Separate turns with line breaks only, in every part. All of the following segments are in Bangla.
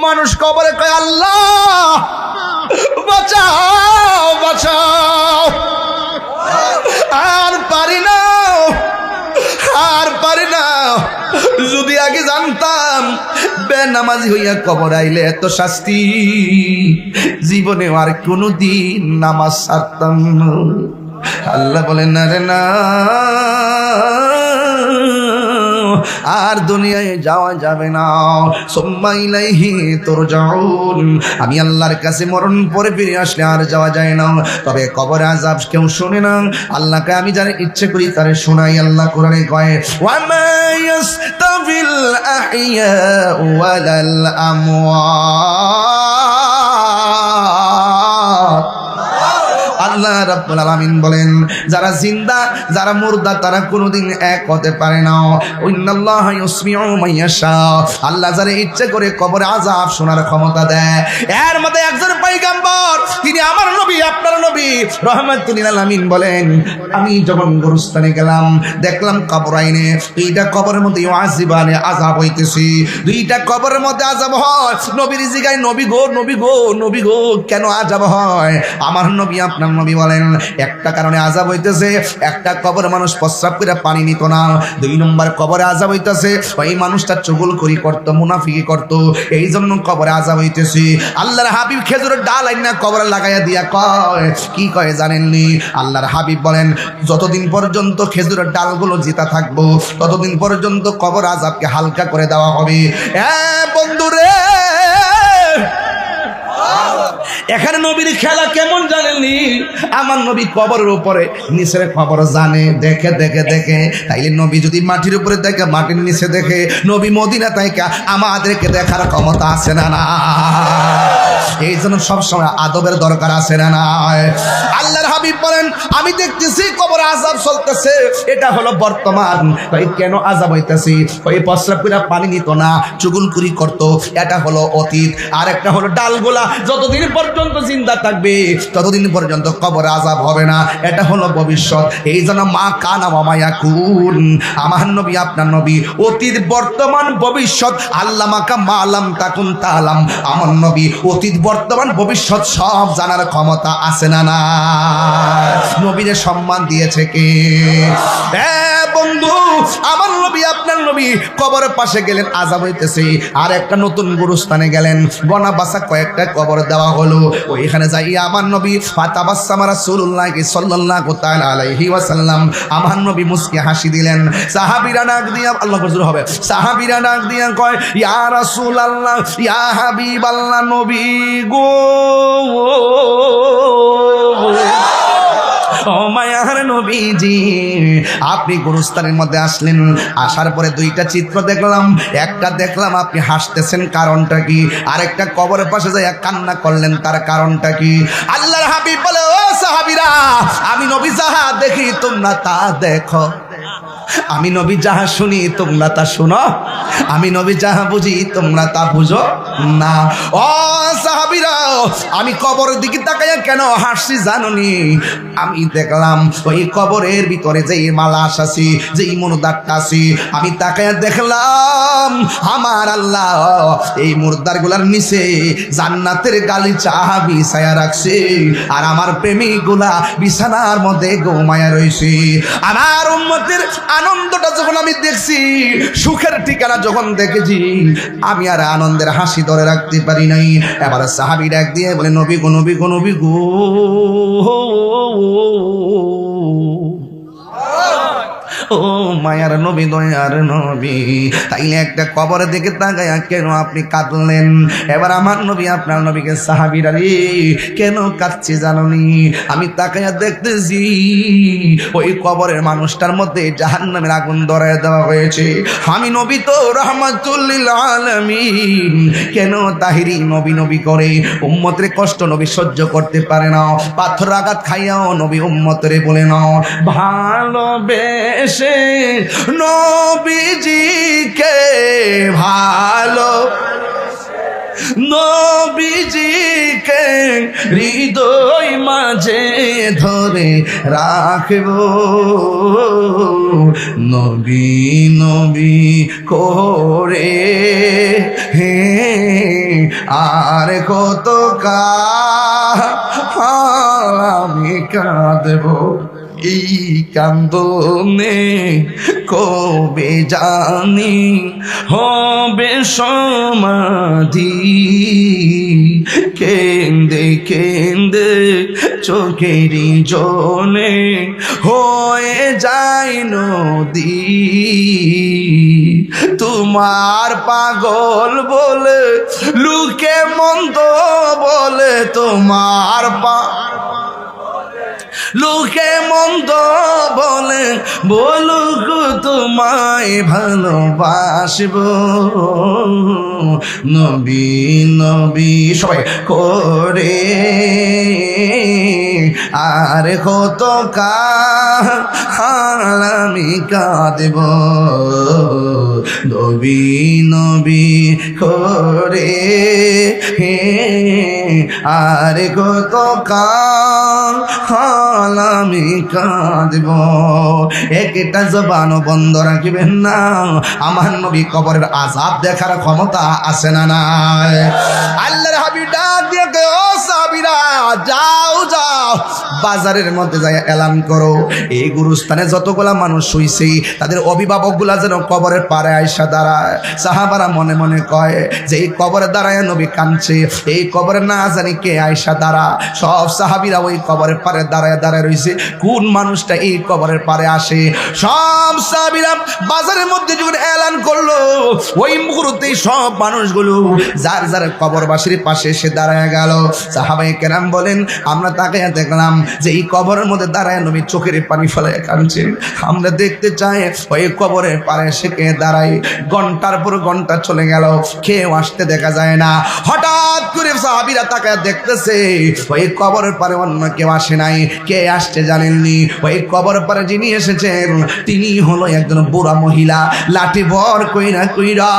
মানুষ কবরে কয় আল্লাহ বাঁচাও বাঁচাও, আর পারি না আর পারি না। যদি আগে জানতাম বেনামাজি হইয়া কবর আইলে এত শাস্তি, জীবনে আর কোনোদিন নামাজ ছাড়তাম না। আল্লাহ বলেন না রে না, আর দুনিয়ায় যাওয়া যাবে না। সুম্মা ইলাইহি তুরজাউন, আমি আল্লাহর কাছে মরণ পরে ফিরে আসলে আর যাওয়া যায় না। তবে কবরে আযাব কেউ শুনে না, আল্লাহকে আমি যারা ইচ্ছে করি তারে শোনাই। আল্লাহ কোরআনে কয় ওয়া মা ইয়াস্তাবিল আহইয়া ওয়ালাল আমওয়াত। আল্লাহ রাব্বুল আলামিন বলেন যারা জিন্দা যারা মুর্দা তারা কোনোদিন এক হতে পারে না। ইন্নাল্লাহা ইউসমিউ মান ইয়াশা, আল্লাহ যারা ইচ্ছে করে কবরে আযাব শোনার ক্ষমতা দেয়। এর মধ্যে একজন পয়গম্বর, তিনি আমার নবী আপনার নবী রাহমাতুল লিল আলামিন বলেন আমি যখন গোরস্থানে গেলাম দেখলাম কবর আইনে দুইটা কবরের মধ্যে ইউআযিবানে আযাব হইতেছে। দুইটা কবরের মধ্যে আযাব হয়। নবীর জিগায় নবী গো নবী গো নবী গো কেন আযাব হয়? আমার নবী আপনার নবী বলেন একটা কারণে আযাব হইতেছে, একটা কবর মানুষ প্রস্রাব করে পানি নিত না। 2 নম্বর কবরে আযাব হইতেছে ওই মানুষটা চুগলখড়ি করত, মুনাফিকি করত, এই জন্য কবরে আযাব হইতেছে। আল্লাহর হাবিব খেজুরের ডাল আইনা কবরে লাগাইয়া দিয়া কয় কি কয় জানেননি? আল্লাহর হাবিব বলেন যতদিন পর্যন্ত খেজুরের ডালগুলো জিতা থাকবো ততদিন পর্যন্ত কবর আযাবকে হালকা করে দেওয়া হবে। বন্ধুরে এখানে নবীর খেলা কেমন জানেননি? আমার নবী কবরের উপরে নিচের খবর জানে, দেখে দেখে দেখে। তাইলে নবী যদি মাটির উপরে দেখে মাটির নিচে দেখে, নবী মদিনা থেকে আমাদেরকে দেখার ক্ষমতা আছে না না? এই জন্য সবসময় আদবের দরকার আছে না না? আল্লাহর হাবিব বলেন আমি দেখতেছি কবর আযাব চলতেছে, এটা হলো বর্তমান। তাই কেন আযাব হইতেছে? ওই প্রস্রাব করে পানি নিত না, চুগলখড়ি করত, এটা হলো অতীত। আর একটা হলো ডালগুলা যতদিন পর্যন্ত জিন্দা থাকবে ততদিন পর্যন্ত কবর আযাব হবে না, এটা হলো ভবিষ্যৎ। এই জন্য মা কানা ওয়া মা ইয়াকুন, আমার নবী আপনার নবী অতীত বর্তমান ভবিষ্যৎ আল্লাহ মাকা মালাম তাকুন তালাম, আমার নবী অতীত বর্তমান ভবিষ্যৎ সব জানার ক্ষমতা আছে না না? নবীরে সম্মান দিয়েছে কে? বন্ধু আমার নবী আপনার নবী কবরের পাশে গেলেন আযাব হইতেছে, আর একটা নতুন গুরুস্থানে গেলেন, গনা বাসা কয়েকটা কবর দেওয়া হলো। ওইখানে যাইয়া আমার নবী ফাতাবাসসামা রাসূলুল্লাহ সাল্লাল্লাহু তাআলা আলাইহি ওয়াসাল্লাম, আমার নবী মুস্কি হাসি দিলেন। সাহাবীরা ডাক দিয়া আল্লাহ হুজুর হবে, সাহাবীরা ডাক দিয়া কয় ইয়া রাসূলুল্লাহ ইয়া হাবিবাল্লাহ নবী গো, ও মায়ার নবীজি আপনি গুরুস্থানের মধ্যে আসলেন, আসার পরে দুইটা চিত্র দেখলাম। একটা দেখলাম আপনি হাসতেছেন, কারণটা কি? আরেকটা কবরের পাশে যাইয়া কান্না করলেন, তার কারণটা কি? আল্লাহর হাবিব বলে ও সাহাবীরা আমি নবী যাহা দেখি তোমরা তা দেখো, আমি নবী যাহা শুনি তোমরা তা শুনো, আমি নবী যাহা বুঝি তোমরা তা বুঝো না। ও সাহাবীরা আমি কবরের দিকে তাকাইয়া কেন হাসছি জানোনি? আমি দেখলাম ওই কবরের ভিতরে যেই মালাশ আছে, যেই মুর্দারটা আছে, আমি তাকাইয়া দেখলাম আমার আল্লাহ এই মুর্দার গুলার নিচে জান্নাতের গালিচা বিছায়া রাখছে, আর আমার প্রেমিক গুলা বিছানার মধ্যে ঘুমায়া রয়েছে। আমার উম্মতের আনন্দটা যখন আমি দেখছি, সুখের ঠিকানা যখন দেখেছি, আমি আর আনন্দের হাসি ধরে রাখতে পারি নাই। এবার সাহাবী ডাক দিয়ে বলে নবী গো নবী গো নবী গো, ও মায়ার নবী দয়ার নবী তাইলে একটা কবরের দিকে তাকায়া কেন আপনি কাঁদলেন? এবার আমার নবী আপনার নবীকে সাহাবীরা রে কেন কাঁদছে জানোনি? আমি তাকায়া দেখতেছি ওই কবরের মানুষটার মধ্যে জাহান্নামের আগুন ধরায় দেওয়া হয়েছে। আমি নবী তো রাহমাতুল লিল আলামিন, কেন তাহিরি নবী নবী করে উম্মতের কষ্ট নবী সহ্য করতে পারে না। পাথর আঘাত খাইয়াও নবী উম্মতরে বলে না ভালোবেসে নবীজিকে ভালো, নবীজিকে হৃদয় মাঝে ধরে রাখব, নবী নবী করে হে আর কত কাল আমি কাঁদব এই কান্দনে কবে জানি হবে সমাধি কেন্দে কেন্দে চোখেরই জলে হয়ে যায় নদী তোমার পাগল বলে লুকে মন্দ বলে তোমার লোকে মন্দ বলে বলুক তোমায় ভালোবাসবো নবী নবী সবাই করে আর কত কাল আমি কাঁদব নবী নবী করে আর কত কাল আমি কাঁদব একটা জবান বন্ধ রাখবেন না আমার নবী কবরের আযাব দেখার ক্ষমতা আছে না নাই আল্লাহর হাবিব ডাক দিয়ে ও সাহাবীরা যাও যাও বাজারের মধ্যে যাই এলান করো এই গুরুস্থানে যতগুলা মানুষ শুইছে তাদের অভিভাবকগুলা যেন কবরের পারে আইসা দাঁড়ায় সাহাবারা মনে মনে কয় যে এই কবরে দাঁড়ায় নবী কাঁদছে এই কবরে না জানি কে আইসা দাঁড়া সব সাহাবীরা ওই কবরের পারে দাঁড়ায় দাঁড়ায় রইছে কোন মানুষটা এই কবরের পারে আসে সব সাহাবীরা বাজারের মধ্যে যখন এলান করলো ওই মুহূর্তে সব মানুষগুলো যার যার কবরবাসীর পাশে এসে দাঁড়ায় গেল সাহাবায়ে কেরাম বলেন আমরা তাকে দেখলাম যে এই কবরের মধ্যে দাঁড়ায় নবী চোখের পানি ফেলায় কাঁদছে আমরা দেখতে চাই ওই কবরের পারে এসে কে দাঁড়ায় ঘন্টার পর ঘন্টা চলে গেল কেউ আসতে দেখা যায় না হঠাৎ করে সাহাবীরা তাকে দেখতেছে ওই কবরের পারে অন্য কেউ আসে নাই কে আসছে জানেননি ওই কবরের পারে যিনি এসেছেন তিনি হলো একজন বুড়া মহিলা লাঠি ভর কইরা কইরা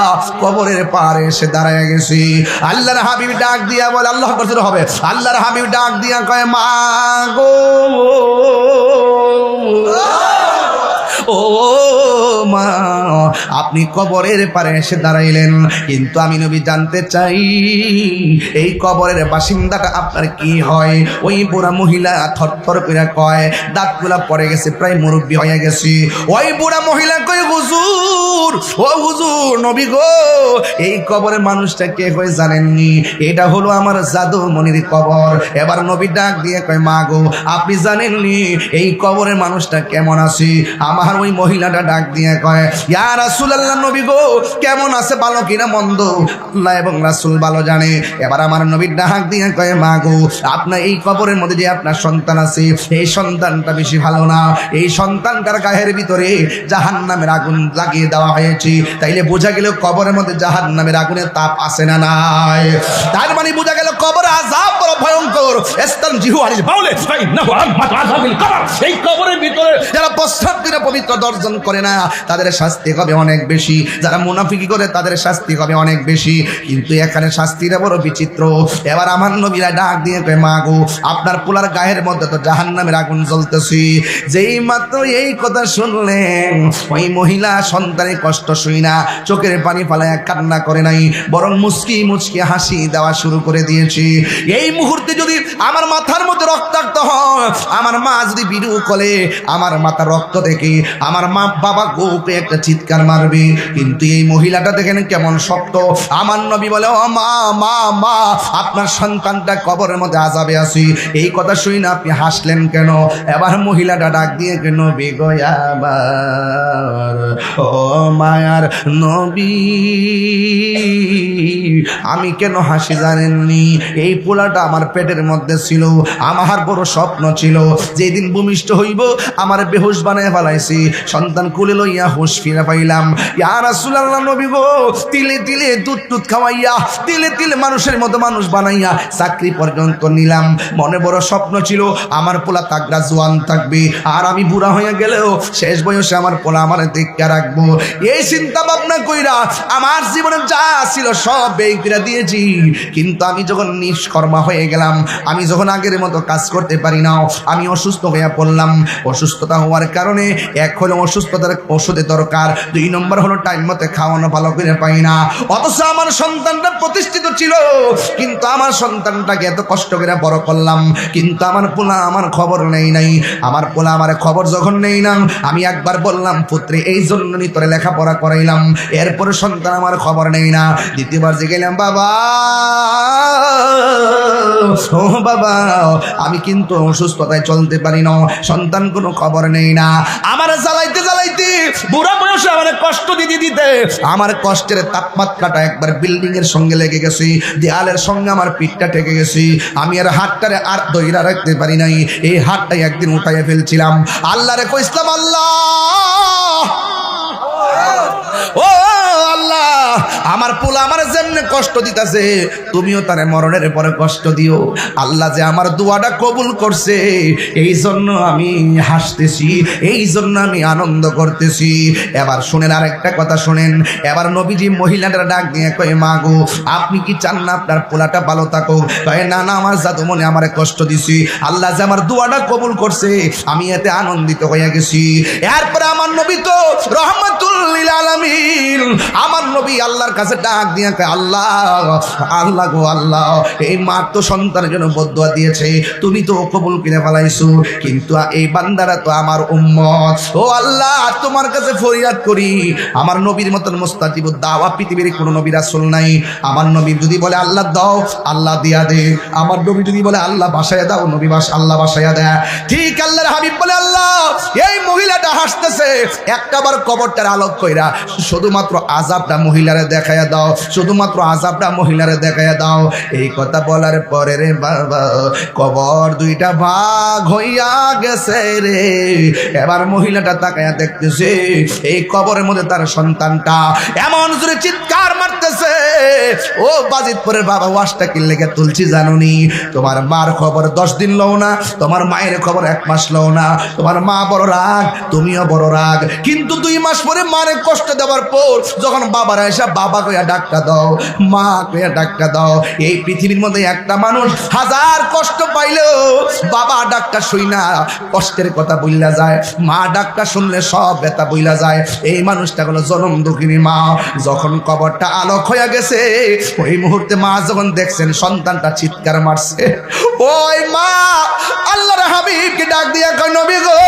কবরের পারে এসে দাঁড়ায় গেছে আল্লাহর হাবিব ডাক দিয়া বলে আল্লাহ আকবার হবে আল্লাহর হাবিব ডাক দিয়া কয় মা গো ও মা আপনি কবরের পারে এসে দাঁড়াইলেন কিন্তু আমি নবী জানতে চাই এই কবরের বাসিন্দাটা আপনার কি হয় ওই বুড়া মহিলা থরথর করে কয় দাঁতগুলা পড়ে গেছে প্রায় মুরব্বী হয়ে গেছে ওই বুড়া মহিলা কয় হুজুর ও হুজুর নবী গো এই কবরের মানুষটা কে হয় জানেননি এটা হলো আমার জাদু মনির কবর এবার নবী ডাক দিয়ে কয় মা গো আপনি জানেননি এই কবরের মানুষটা কেমন আছে আমার ওই মহিলাটা ডাক দিয়ে কয় ইয়া রাসূলুল্লাহ নবী গো কেমন আছে ভালো কিনা মন্দ আল্লাহ এবং রাসূল ভালো জানে এবার আমার নবী ডাক দিয়ে কয় মা গো আপনার এই কবরের মধ্যে যে আপনার সন্তান আছে এই সন্তানটা বেশি ভালো না এই সন্তানটার গায়ের ভিতরে জাহান্নামের আগুন লাগিয়ে দেওয়া হয়েছে তাইলে বোঝা গেল কবরের মধ্যে জাহান্নামের আগুনের তাপ আছে না নাই তার মানে বোঝা গেল কবর আযাব বড় ভয়ঙ্কর ইস্তানজিহু আনিল বাউলে ফাইন্নাহু আযমাতু আযাবিল কবর এই কবরের ভিতরে যারা প্রস্রাব করে পবিত্র দর্শন করে না তাদের শাস্তি হবে অনেক বেশি যারা মুনাফিকি করে তাদের শাস্তি হবে অনেক বেশি কিন্তু এখানে শাস্তিটা বড় বিচিত্র এবার আমার নবীরা ডাক দিয়ে কয় মা গো আপনার পোলার গায়ের মধ্যে তো জাহান্নামের আগুন জ্বলতেছে যেই মাত্র এই কথা শুনলেন ওই মহিলা সন্তানের কষ্ট শুই না চোখের পানি ফালায় কান্না করে নাই বরং মুচকি মুচকি হাসি দেওয়া শুরু করে দিয়েছে এই মুহূর্তে যদি আমার মাথার মধ্যে রক্তাক্ত হয় আমার মা যদি ভিডিও কলে আমার মাথা রক্ত দেখে আমার মা বাবা গোকে একটা চিৎকার মারবে কিন্তু এই মহিলাটা দেখেন কেমন শক্ত আমার নবী বলে ও মা মা মা আপনার সন্তানটা কবরের মধ্যে আযাবে আছে এই কথা শুই না আপনি হাসলেন কেন এবার মহিলাটা ডাক দিয়ে নবী গো আবার ও মায়ার নবী আমি কেন হাসি জানেননি এই পোলাটা আমার পেটের মধ্যে ছিল আমার বড় স্বপ্ন ছিল যেদিন ভূমিষ্ঠ হইব আমার বেহুশ বানায় ফেলাইছি সন্তান কুলে লইয়া হুঁশ ফিরে পাইলাম ইয়া রাসূলুল্লাহ নবী গো তিলে তিলে দুধ দুধ খাওয়াইয়া তিলে তিলে মানুষের মতো মানুষ বানাইয়া চাকরি পর্যন্ত নিলাম মনে বড় স্বপ্ন ছিল আমার পোলা তাগড়া জোয়ান থাকবে আর আমি বুড়া হয়ে গেলেও শেষ বয়সে আমার পোলা আমার দেখতে রাখবো এই চিন্তা ভাবনা কইরা আমার জীবনে যা ছিল সব ব্যয় করে দিয়েছি কিন্তু আমি যখন নিষ্কর্মা হয়ে গেলাম আমি যখন আগের মতো কাজ করতে পারি না আমি অসুস্থ হয়ে পড়লাম অসুস্থতা হওয়ার কারণে এক হলো অসুস্থতার ওষুধের দরকার, 2 নম্বর হলো টাইম মতো খাওয়ানো ভালো করে পাই না। অথচ আমার সন্তানটা প্রতিষ্ঠিত ছিল, কিন্তু আমার সন্তানটাকে এত কষ্ট করে বড় করলাম, কিন্তু আমার পোলা আমার খবর নেই নাই। আমার পোলা আমার খবর যখন নেই না, আমি একবার বললাম পুত্রে এই জন্যই তোরে লেখাপড়া করাইলাম, এরপরে সন্তান আমার খবর নেই না। দ্বিতীয়বার যে গেলাম, বাবা ও বাবা আমি কিন্তু অসুস্থতায় চলতে পারি না, সন্তান কোনো খবর নেই না। আমার জ্বালাইতে জ্বালাইতে বুড়া বয়সে আমার কষ্ট দিতে দিতে আমার কষ্টের তাপমাত্রাটা একবার বিল্ডিং এর সঙ্গে লেগে গেছে, দেয়ালের সঙ্গে আমার পিঠটা ঠেকে গেছে। আমি আর হাতটারে আর ধইরা রাখতে পারি নাই, এই হাতটাই একদিন উঠাইয়া ফেলছিলাম। আল্লাহরে কইছিলাম, আল্লাহ ও আল্লাহ, আমার পোলা আমার যেমনে কষ্ট দিতেছে তুমিও তারে মরণের পরে কষ্ট দিও। আল্লাহ যে আমার দোয়াটা কবুল করছে, এই জন্য আমি হাসতেছি, এই জন্য আমি আনন্দ করতেছি। এবার শুনেন আরেকটা কথা শুনেন। এবার নবীজি মহিলাটার ডাক দিয়ে কয়, মা গো আপনি কি চান না আপনার পোলাটা ভালো থাকুক? কয় না না, আমার জাদু মনে আমারে কষ্ট দিছি, আল্লাহ যে আমার দোয়াটা কবুল করছে আমি এতে আনন্দিত হয়ে গেছি। এরপরে আমার নবী তো রহমাতুল লিল আলামিন, আমার নবী আল্লাহর কাছে ডাক দিয়ে কয়, আল্লাহ আল্লাহ গো আল্লাহ, এই মা তো সন্তানের জন্য বদদুয়া দিয়েছে, তুমি তো কবুল করে ফেলাইছো, কিন্তু এই বান্দারা তো আমার উম্মত। ও আল্লাহ তোমার কাছে ফরিয়াদ করি, আমার নবীর মতন মুস্তাজিবুদ দাওয়া পৃথিবীর কোনো নবী রাসূল নাই। আমার নবী যদি বলে আল্লাহ দাও, আল্লাহ দিয়া দে। আমার নবী যদি বলে আল্লাহ বাসায় দাও, নবী আল্লাহ বাসায় দেয়। ঠিক আল্লাহর হাবিব বলে, আল্লাহ এই মহিলাটা হাসতেছে, একটাবার কবরটার আলোক কইরা শুধুমাত্র আযাবটা মহিলারে দেখাইয়া দাও, শুধুমাত্র আযাবটা মহিলারে দেখাইয়া দাও। এই কথা বলার পরে রে বাবা কবর 2টা ভাগ হইয়া গেছে রে। এবার মহিলাটা তাকাইয়া দেখতেছে এই কবরের মধ্যে তার সন্তানটা এমন জোরে চিৎকার মারতেছে। ও বাজিতপুরের বাবা ওয়াজটা কি লেগে তুলছি জানুনি? তোমার মার খবর 10 দিন লও না, তোমার মায়ের খবর 1 মাস লও না, তোমার মা বড় রাগ, তুমিও বড় রাগ, কিন্তু 2 মাস পরে মারে কষ্ট দেওয়ার পর যখন বাবারা এসে বাবা কইয়া ডাক্কা দাও, মা কইয়া ডাক্কা দাও, এই পৃথিবীর মধ্যে একটা মানুষ 1000 কষ্ট পাইলেও বাবা ডাক্কা শুই না কষ্টের কথা বইলা যায়, মা ডাক্কা শুনলে সব ব্যথা বইলা যায়। এই মানুষটা হলো জনম দুঃখিনী মা। যখন কবরটা আলোক হয়ে গেছে, ওই মুহূর্তে মা যখন দেখছেন সন্তানটা চিৎকার মারছে, ওই মা আল্লাহর হাবিবকে ডাক দিয়া কয়, নবী গো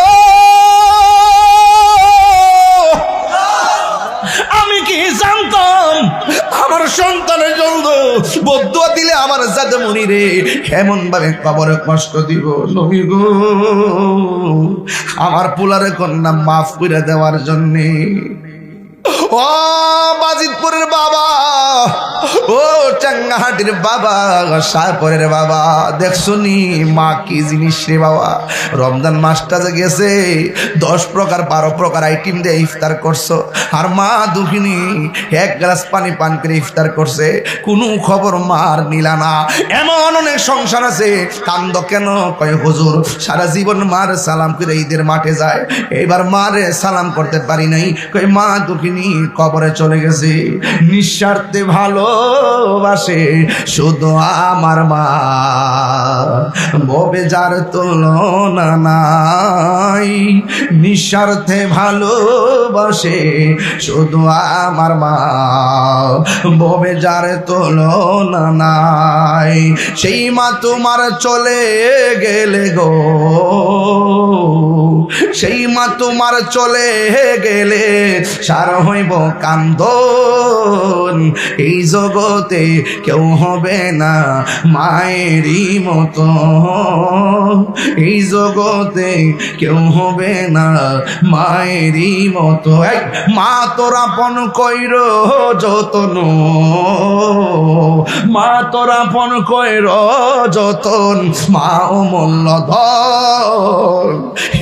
আমি কি জানতাম আমার সন্তানের জন্য বদদুয়া দিলে আমার জাদুমণি রে এমন ভাবে কবরে কষ্ট দিব। নবী গো আমার পোলারে কন্যা মাফ করে দেওয়ার জন্যে। ও বাজিতপুরের বাবা, ও চাঙ্গাহাটির বাবা, শাহপুরের বাবা, দেখছনি মা কি জিনিস রে বাবা। রমজান মাসটা যে গেছে 10 প্রকার 12 প্রকার আইটেম দিয়ে ইফতার করছো, আর মা দুঃখিনী 1 গ্লাস পানি পান করে ইফতার করছে, কোনো খবর মার নিলা না। এমন অনেক সংসার আছে কান্দ কেন? কয় হুজুর সারা জীবন মার সালাম করে ঈদের মাঠে যায়, এবার মারে সালাম করতে পারি নাই। কয় মা দুঃখিনী কবরে চলে গেছে, নিঃস্বার্থে ভালোবাসে শুধু আমার মা, ববে যার তুলনা নাই, নিঃস্বার্থে ভালোবাসে শুধু আমার মা, ববে যার তুলনা নাই। সেই মা তোমার চলে গেলে গো, সেই মা তোমার চলে গেলে সার হইব কান্দন, এই জগতে কেউ হবে না মায়েরই মতো, এই জগতে কেউ হবে না মায়েরই মতো। মা তোরা পন কইর যতন, মা তোরা পন কইর যতন, মা অমূল্য ধন,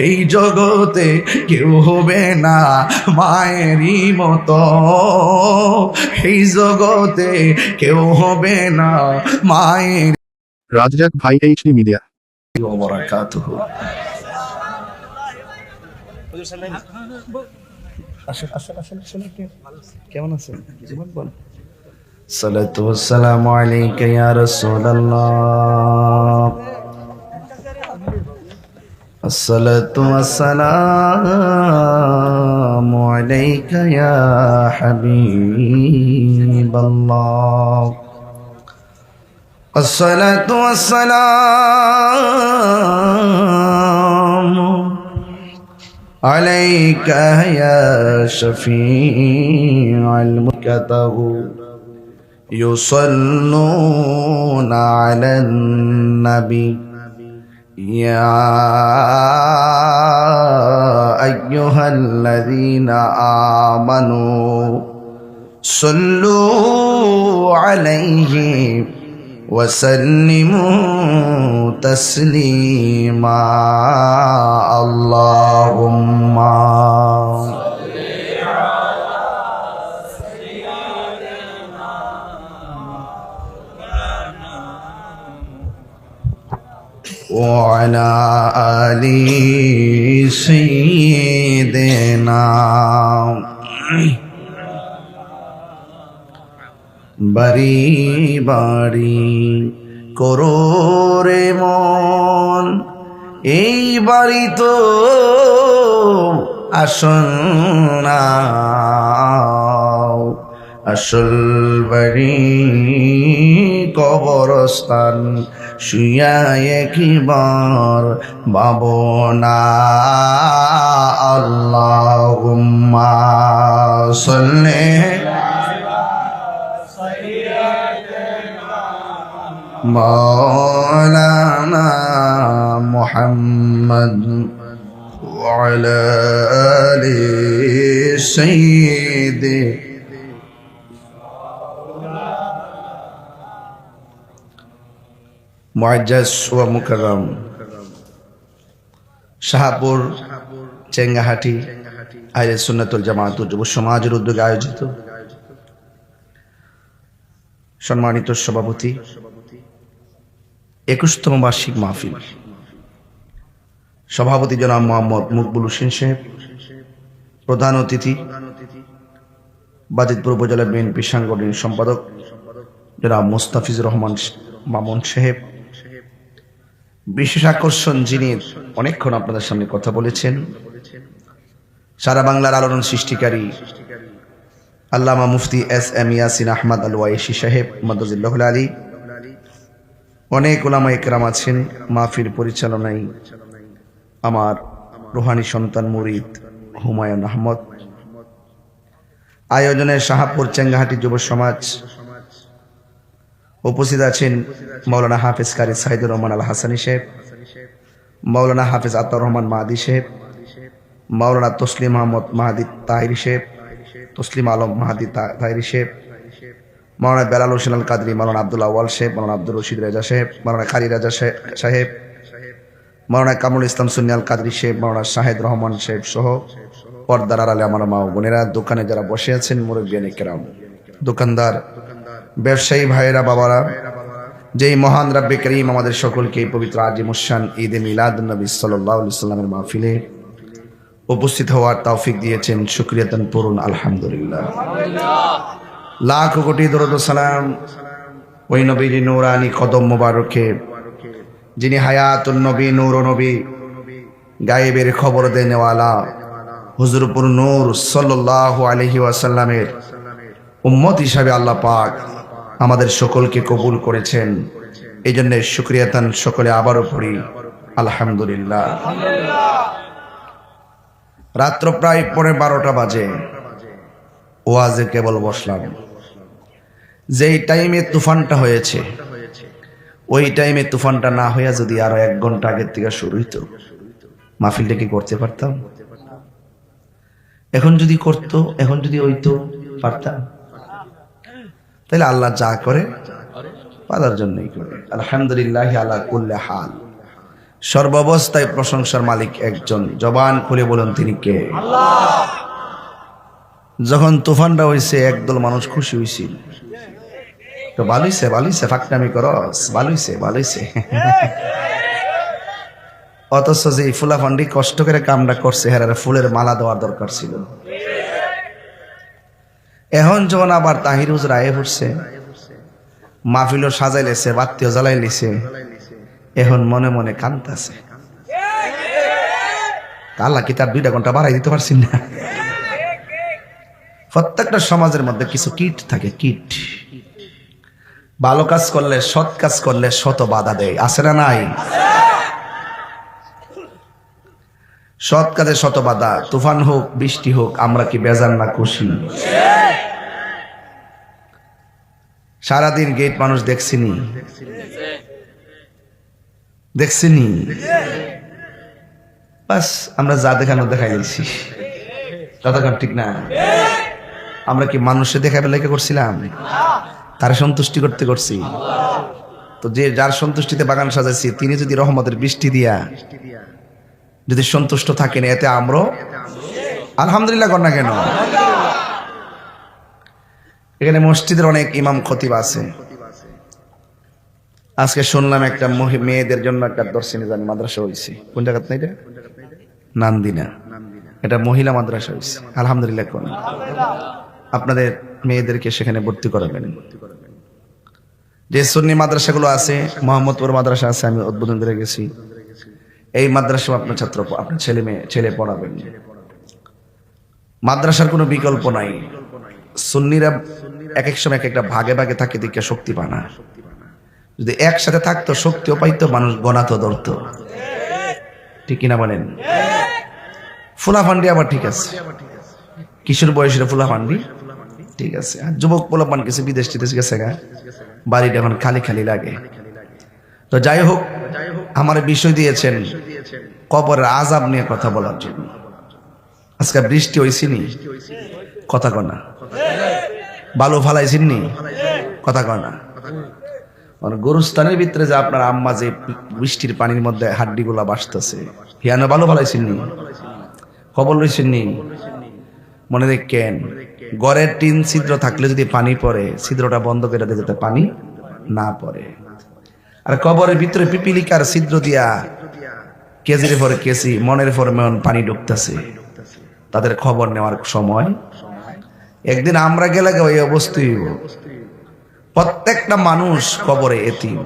এই জগতে কেউ হবে না মায়েরই মতো, এই জগতে কেউ হবে না মায়ের।
রাজ্জাক ভাই, HD মিডিয়া।
কেমন আছেন? সালাতু ওয়াসসালামু আলাইকা ইয়া রাসূলুল্লাহ। الصلاة والسلام عليك يا حبيب الله الصلاة والسلام عليك يا شفيع المكتب يصلون على النبي يا أيها الذين آمنوا صلوا عليه وسلموا تسليما اللهم وعلى آل سيدنا বাড়ি বাড়ি করো রে মন এই বাড়ি তো আসন না আসল বাড়ি কবরস্থান শুয়া একবার বাবনা আল্লাহুম্মা সাল্লি مولانا محمد وعلى آل سيدي মুআজ্জাজ ও মুকাররম শাহপুর চেঙ্গাহাটি আহলে সুন্নাতুল জামাত যুব সমাজের উদ্যোগে আয়োজিত সম্মানিত সভাপতি 21তম বার্ষিক মাহফিল সভাপতি জনাব মোহাম্মদ মকবুল হোসেন সাহেব, প্রধান অতিথি বাজিতপুর উপজেলা বিএনপি সাংগঠনিক সম্পাদক জনাব মুস্তাফিজুর রহমান মামুন সাহেব, বিশেষ আকর্ষণ যিনি অনেকক্ষণ আপনাদের সামনে কথা বলেছেন, সারা বাংলার আলোড়ন সৃষ্টিকারী আল্লামা মুফতি এস.এম. ইয়াসিন আহমদ আল ওয়াইসি সাহেব মাদাজিল্লাহুল আলী, অনেক উলামা একরাম আছেন। মাহফিল পরিচালনায় আমার রুহানি সন্তান মুরিদ হুমায়ুন আহমদ, আয়োজনে শাহপুর চেঙ্গাহাটি যুব সমাজ, উপস্থিত আছেন মাওলানা হাফেজ কারি সাইদুর রহমান আল হাসানি সাহেব, মাওলানা হাফেজ আতাউর রহমান মাহাদি সাহেব, মাওলানা তসলিম আহমদ মাহাদি তাহিরি সাহেব, তসলিম আলম মাহাদি তাহিরি সাহেব, মাওলানা বেলাল হোসেন আল কাদরি, মাওলানা আব্দুল্লাহ ওয়াল সাহেব, মাওলানা আব্দুর রশিদ রেজা সাহেব, মাওলানা কারি রাজা সাহেব, মাওলানা কামরুল ইসলাম সুন্নি আল কাদরি সাহেব, মাওলানা শাহেদ রহমান সাহেব সহ পর্দার আড়ালে আমার মা ও বোনেরা, দোকানে যারা বসে আছেন, মুরব্বিয়ানে কেরাম, দোকানদার, ব্যবসায়ী ভাইয়েরা, বাবারা, যেই মহান রাব্বে করিম আমাদের সকলকে এই পবিত্র আজিমুশান ঈদে মিলাদুন নবী সাল্লাল্লাহু আলাইহি সাল্লামের মাহফিলে উপস্থিত হওয়ার তৌফিক দিয়েছেন, শুকরিয়াতান পড়ুন আলহামদুলিল্লাহ। লাখ কোটি দরুদ ও সালাম ওই নবীর নূরানি কদম মোবারকে, যিনি হায়াতুন নবী, নূর নবী, গায়েবের খবর দেনেওয়ালা হুজুরপুর নূর সাল্লাল্লাহু আলাইহি ওয়াসাল্লামের উম্মত হিসাবে আল্লাহ পাক আমাদের সকলকে কবুল করেছেন। এই জন্য শুকরিয়াতান সকলে আবারও পড়ি আলহামদুলিল্লাহ। রাত্র প্রায় 12:15 বাজে, ওয়াজে কেবল বসলাম। যেই টাইমে তুফানটা হয়েছে, ওই টাইমে তুফানটা না হইয়া যদি আরো 1 ঘন্টা আগের থেকে শুরু হইতো, মাহফিলটা কি করতে পারতাম? এখন যদি করতো, এখন যদি হইতো, পারতাম? তাহলে আল্লাহ যা করে পাওয়ার জন্যই করে। আলহামদুলিল্লাহ আলা কুল্লি হাল, সর্বাবস্থায় প্রশংসার মালিক একজন। জবান খুলে বলুন তিনি কে? আল্লাহ। যখন তুফানটা হয়েছে একদল মানুষ খুশি হয়েছিল, তো ভালোইছে ফাঁকনামি করস, ভালোইছে। অথচ যে ফুলাফান্ডি কষ্ট করে কামটা করছে, হেরার ফুলের মালা দেওয়ার দরকার ছিল। এখন যখন আবার তাহির হুজুর আয়ে পড়ছে, মাহফিলও সাজাই লেছে, বাত্তিও জ্বালাই লিছে, এখন মনে মনে কান্তাছে। আল্লাহ কি তার 2 ঘন্টা বাড়াই দিতে পারছেন না? প্রত্যেকটা সমাজের মধ্যে কিছু কীট থাকে, কীট। ভালো কাজ করলে, সৎ কাজ করলে শত বাধা দেয়, আছে না নাই? সৎ কাজে শত বাধা, তুফান হোক বৃষ্টি হোক, আমরা কি বেজার না খুশি? সারাদিন গেট মানুষ দেখছিনি, দেখছিনি, বাস আমরা যা দেখানো দেখাই দিচ্ছি, ততক্ষণ ঠিক না? আমরা কি মানুষে দেখাবে লেগে করছিলাম? তার সন্তুষ্টি করতে করছি। তো যে যার সন্তুষ্টিতে বাগান সাজাইছি, তিনি যদি রহমতের বৃষ্টি দিয়া যদি সন্তুষ্ট থাকেন, এতে আমরা আলহামদুলিল্লাহ কর না কেন? এখানে মসজিদের অনেক ইমাম খতিব আছে। আজকে শুনলাম একটা মেয়েদের জন্য একটা দর্শনী জানি মাদ্রাসা হয়েছে। কোন জায়গাত না এটা? নান্দিনা। এটা মহিলা মাদ্রাসা হয়েছে, আলহামদুলিল্লাহ। কোন আপনাদের মেয়েদেরকে সেখানে ভর্তি করাবেন। যে সুন্নি মাদ্রাসাগুলো আছে, মোহাম্মদপুর মাদ্রাসা আছে, আমি উদ্বোধন করে গেছি। এই মাদ্রাসা আপনার ছাত্র, আপনার ছেলে পড়াবেন। মাদ্রাসার কোনো বিকল্প নাই। সুন্নিরা এক এক সময় এক একটা ভাগে ভাগে থাকে, দিকে শক্তি পায় না। যদি একসাথে থাকতো, শক্তিও পাইতো, মানুষ গণাতো ধরতো, ঠিক কিনা বলেন? ফুলাফান্ডি আবার ঠিক আছে, কিশোর বয়সের ফুলাফান্ডি ঠিক আছে। আর যুবক পোলাপান কিছু বিদেশ টিদেশ গেছে গা, বাড়িটা এখন খালি খালি লাগে। তো যাই হোক, আমার বিষয় দিয়েছেন কবরের আযাব নিয়ে কথা বলার জন্য। আজকে বৃষ্টি হয়েছিনি, কথা কনা। বালু ফালাইছিনি, কথা কনা। গরুস্থানের ভিতরে যে আপনার আম্মা যে বৃষ্টির পানির মধ্যে হাড্ডি গুলা বাসতেছে, হিয়ানো বালু ফালাইছিনি, খবর লইছেননি? মনে দেখেন, ঘরের টিন ছিদ্র থাকলে যদি পানি পড়ে, ছিদ্রটা বন্ধ করে দিয়ে যাতে পানি না পড়ে। আর কবরের ভিতরে পিপিলিকার ছিদ্র দিয়া কেজির পরে কেজি, মনের পরে মন পানি ঢুকতেছে। তাদের খবর নেওয়ার সময় একদিন আমরা গেলে ওই অবস্থায় হইব। প্রত্যেকটা মানুষ কবরে এতিম।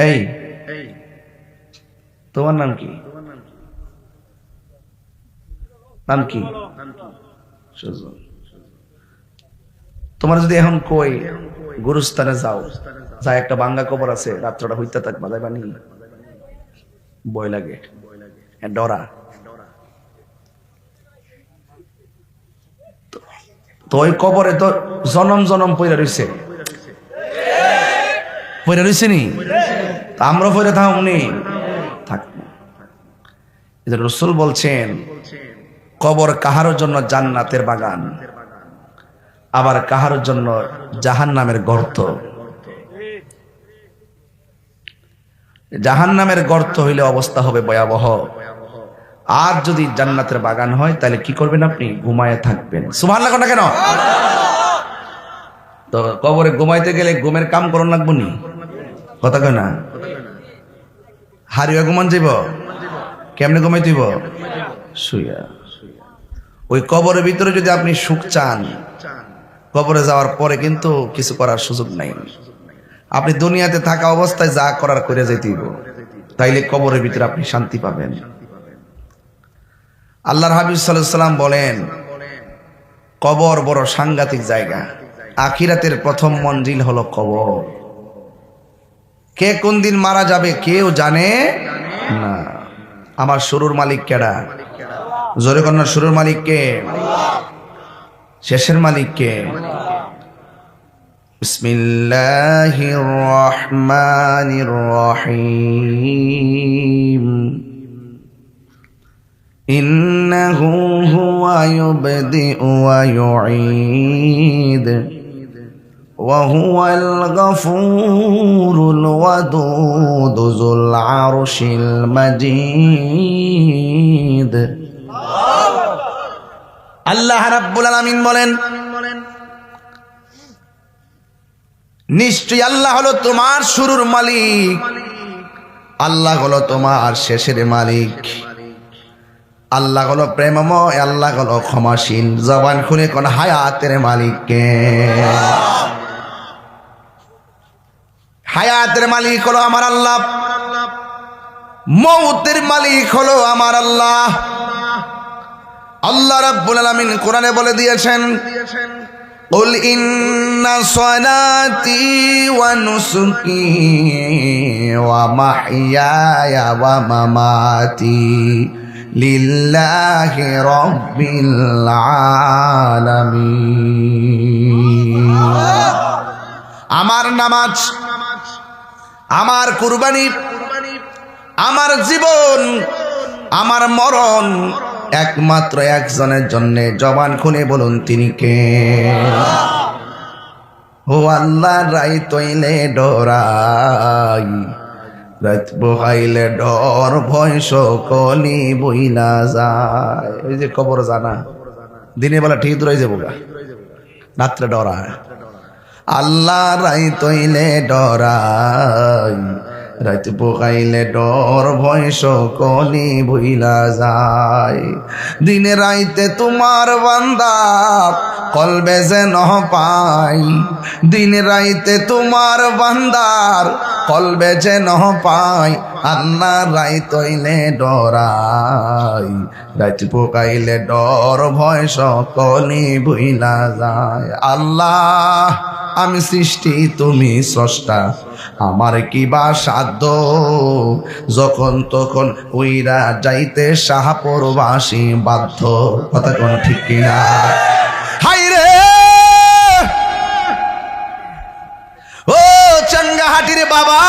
এই তোমার নাম কি? নাম কি? তোমার যদি এখন কই গুরুস্থানে যাও, যা একটা বাঙ্গা কবর আছে, রাত্রটা হইতে থাক, বাজাই বানি বই লাগে, ডরা। তো ওই কবরে তো জনম জনম পইরা রইছে, পইরা রইছে নি? আমরা পইরা থামনি, থাকবো। রাসূল বলছেন, কবর কাহার জন্য জান্নাতের বাগান, আবার কাহার জন্য জাহান্নামের গর্ত। জাহান্নামের গর্ত হইলে অবস্থা হবে ভয়াবহ। আর যদি জান্নাতের বাগান হয়, তাহলে কি করবেন আপনি? ঘুমায়ে থাকবেন। সুবহানাল্লাহ না কেন? তো কবরে ঘুমাইতে গেলে ঘুমের কাম করন লাগবো নি, কথা কয় না? হারিয়া ঘুমান যাইব, কেমনে ঘুমাইতেইব? শুইয়া। ওই কবরের ভিতরে যদি আপনি সুখ চান, কবরে যাওয়ার পরে কিন্তু কিছু করার সুযোগ নাই। আপনি দুনিয়াতে থাকা অবস্থায় যা করার করে যেতেইব, তাইলে কবরের ভিতরে আপনি শান্তি পাবেন। আল্লাহর হাবিব সাল্লাল্লাহু আলাইহি ওয়াসাল্লাম বলেন, কবর বড় সাংঘাতিক জায়গা। আখিরাতের প্রথম মঞ্জিল হলো কবর। কে কোন দিন মারা যাবে কেউ জানে না। আমার শুরুর মালিক কেডা? জোরে কন্যা, শুরুর মালিক কে? শেষের মালিক কে? বিসমিল্লাহির রহমানির রহিম। ইন্নাহু হুয়া ইউবদিউ ওয়া ইউঈদ ওয়া হুয়াল গফুরুল ওয়াদুদ যুল আরশিল মাজিদ। আল্লাহ রাব্বুল আলামিন বলেন, নিশ্চয়ই আল্লাহ হলো তোমার শুরুর মালিক, আল্লাহ হলো তোমার শেষের মালিক, আল্লাহ হলো প্রেমময়, আল্লাহ হলো ক্ষমাশীল। জবান খুলে কোন হায়াতের মালিক কে? হায়াতের মালিক হলো আমার আল্লাহ, মৌতের মালিক হলো আমার আল্লাহ। আল্লাহ রাব্বুল আলামিন কোরআনে বলে দিয়েছেন, قل إن صلاتي ونسكي ومحياي ومماتي لله رب العالمين। আমার নামাজ, আমার কুরবানি, আমার জীবন, আমার মরণ একমাত্র একজনের জন্য। জবান খুলে বলুন তিনি কে? ও আল্লাহ, রাই তৈলে ডরাই, রাত বহাইলে ডর, ভয় সকলি বইলা যায়। ওই যে কবর জানা, দিনে বেলা ঠিক দূরে যাবো, রাত্রে ডরায়। আল্লাহ, রাই তৈলে ডরাই, রাত পোকাইলে ডর, ভয় সকলি ভুইলা যায়। দিনে রাইতে তোমার বান্দা কলবে যেন পাই, দিনে রাইতে তোমার বান্দার কলবে যেন পাই। আল্লাহ, রাই তৈলে ডরাই, রাত পোকাইলে ডর, ভয় সকলি ভুইলা যায়। আল্লাহ, আমি সৃষ্টি, তুমি স্রষ্টা, আমার কি বা সাধ্য যখন তখন উইরা যাইতে শাহপুরবাসী বাধ্য। কথা কোন ঠিক কিনা? হাই রে ও চাঙ্গাহাটির বাবা,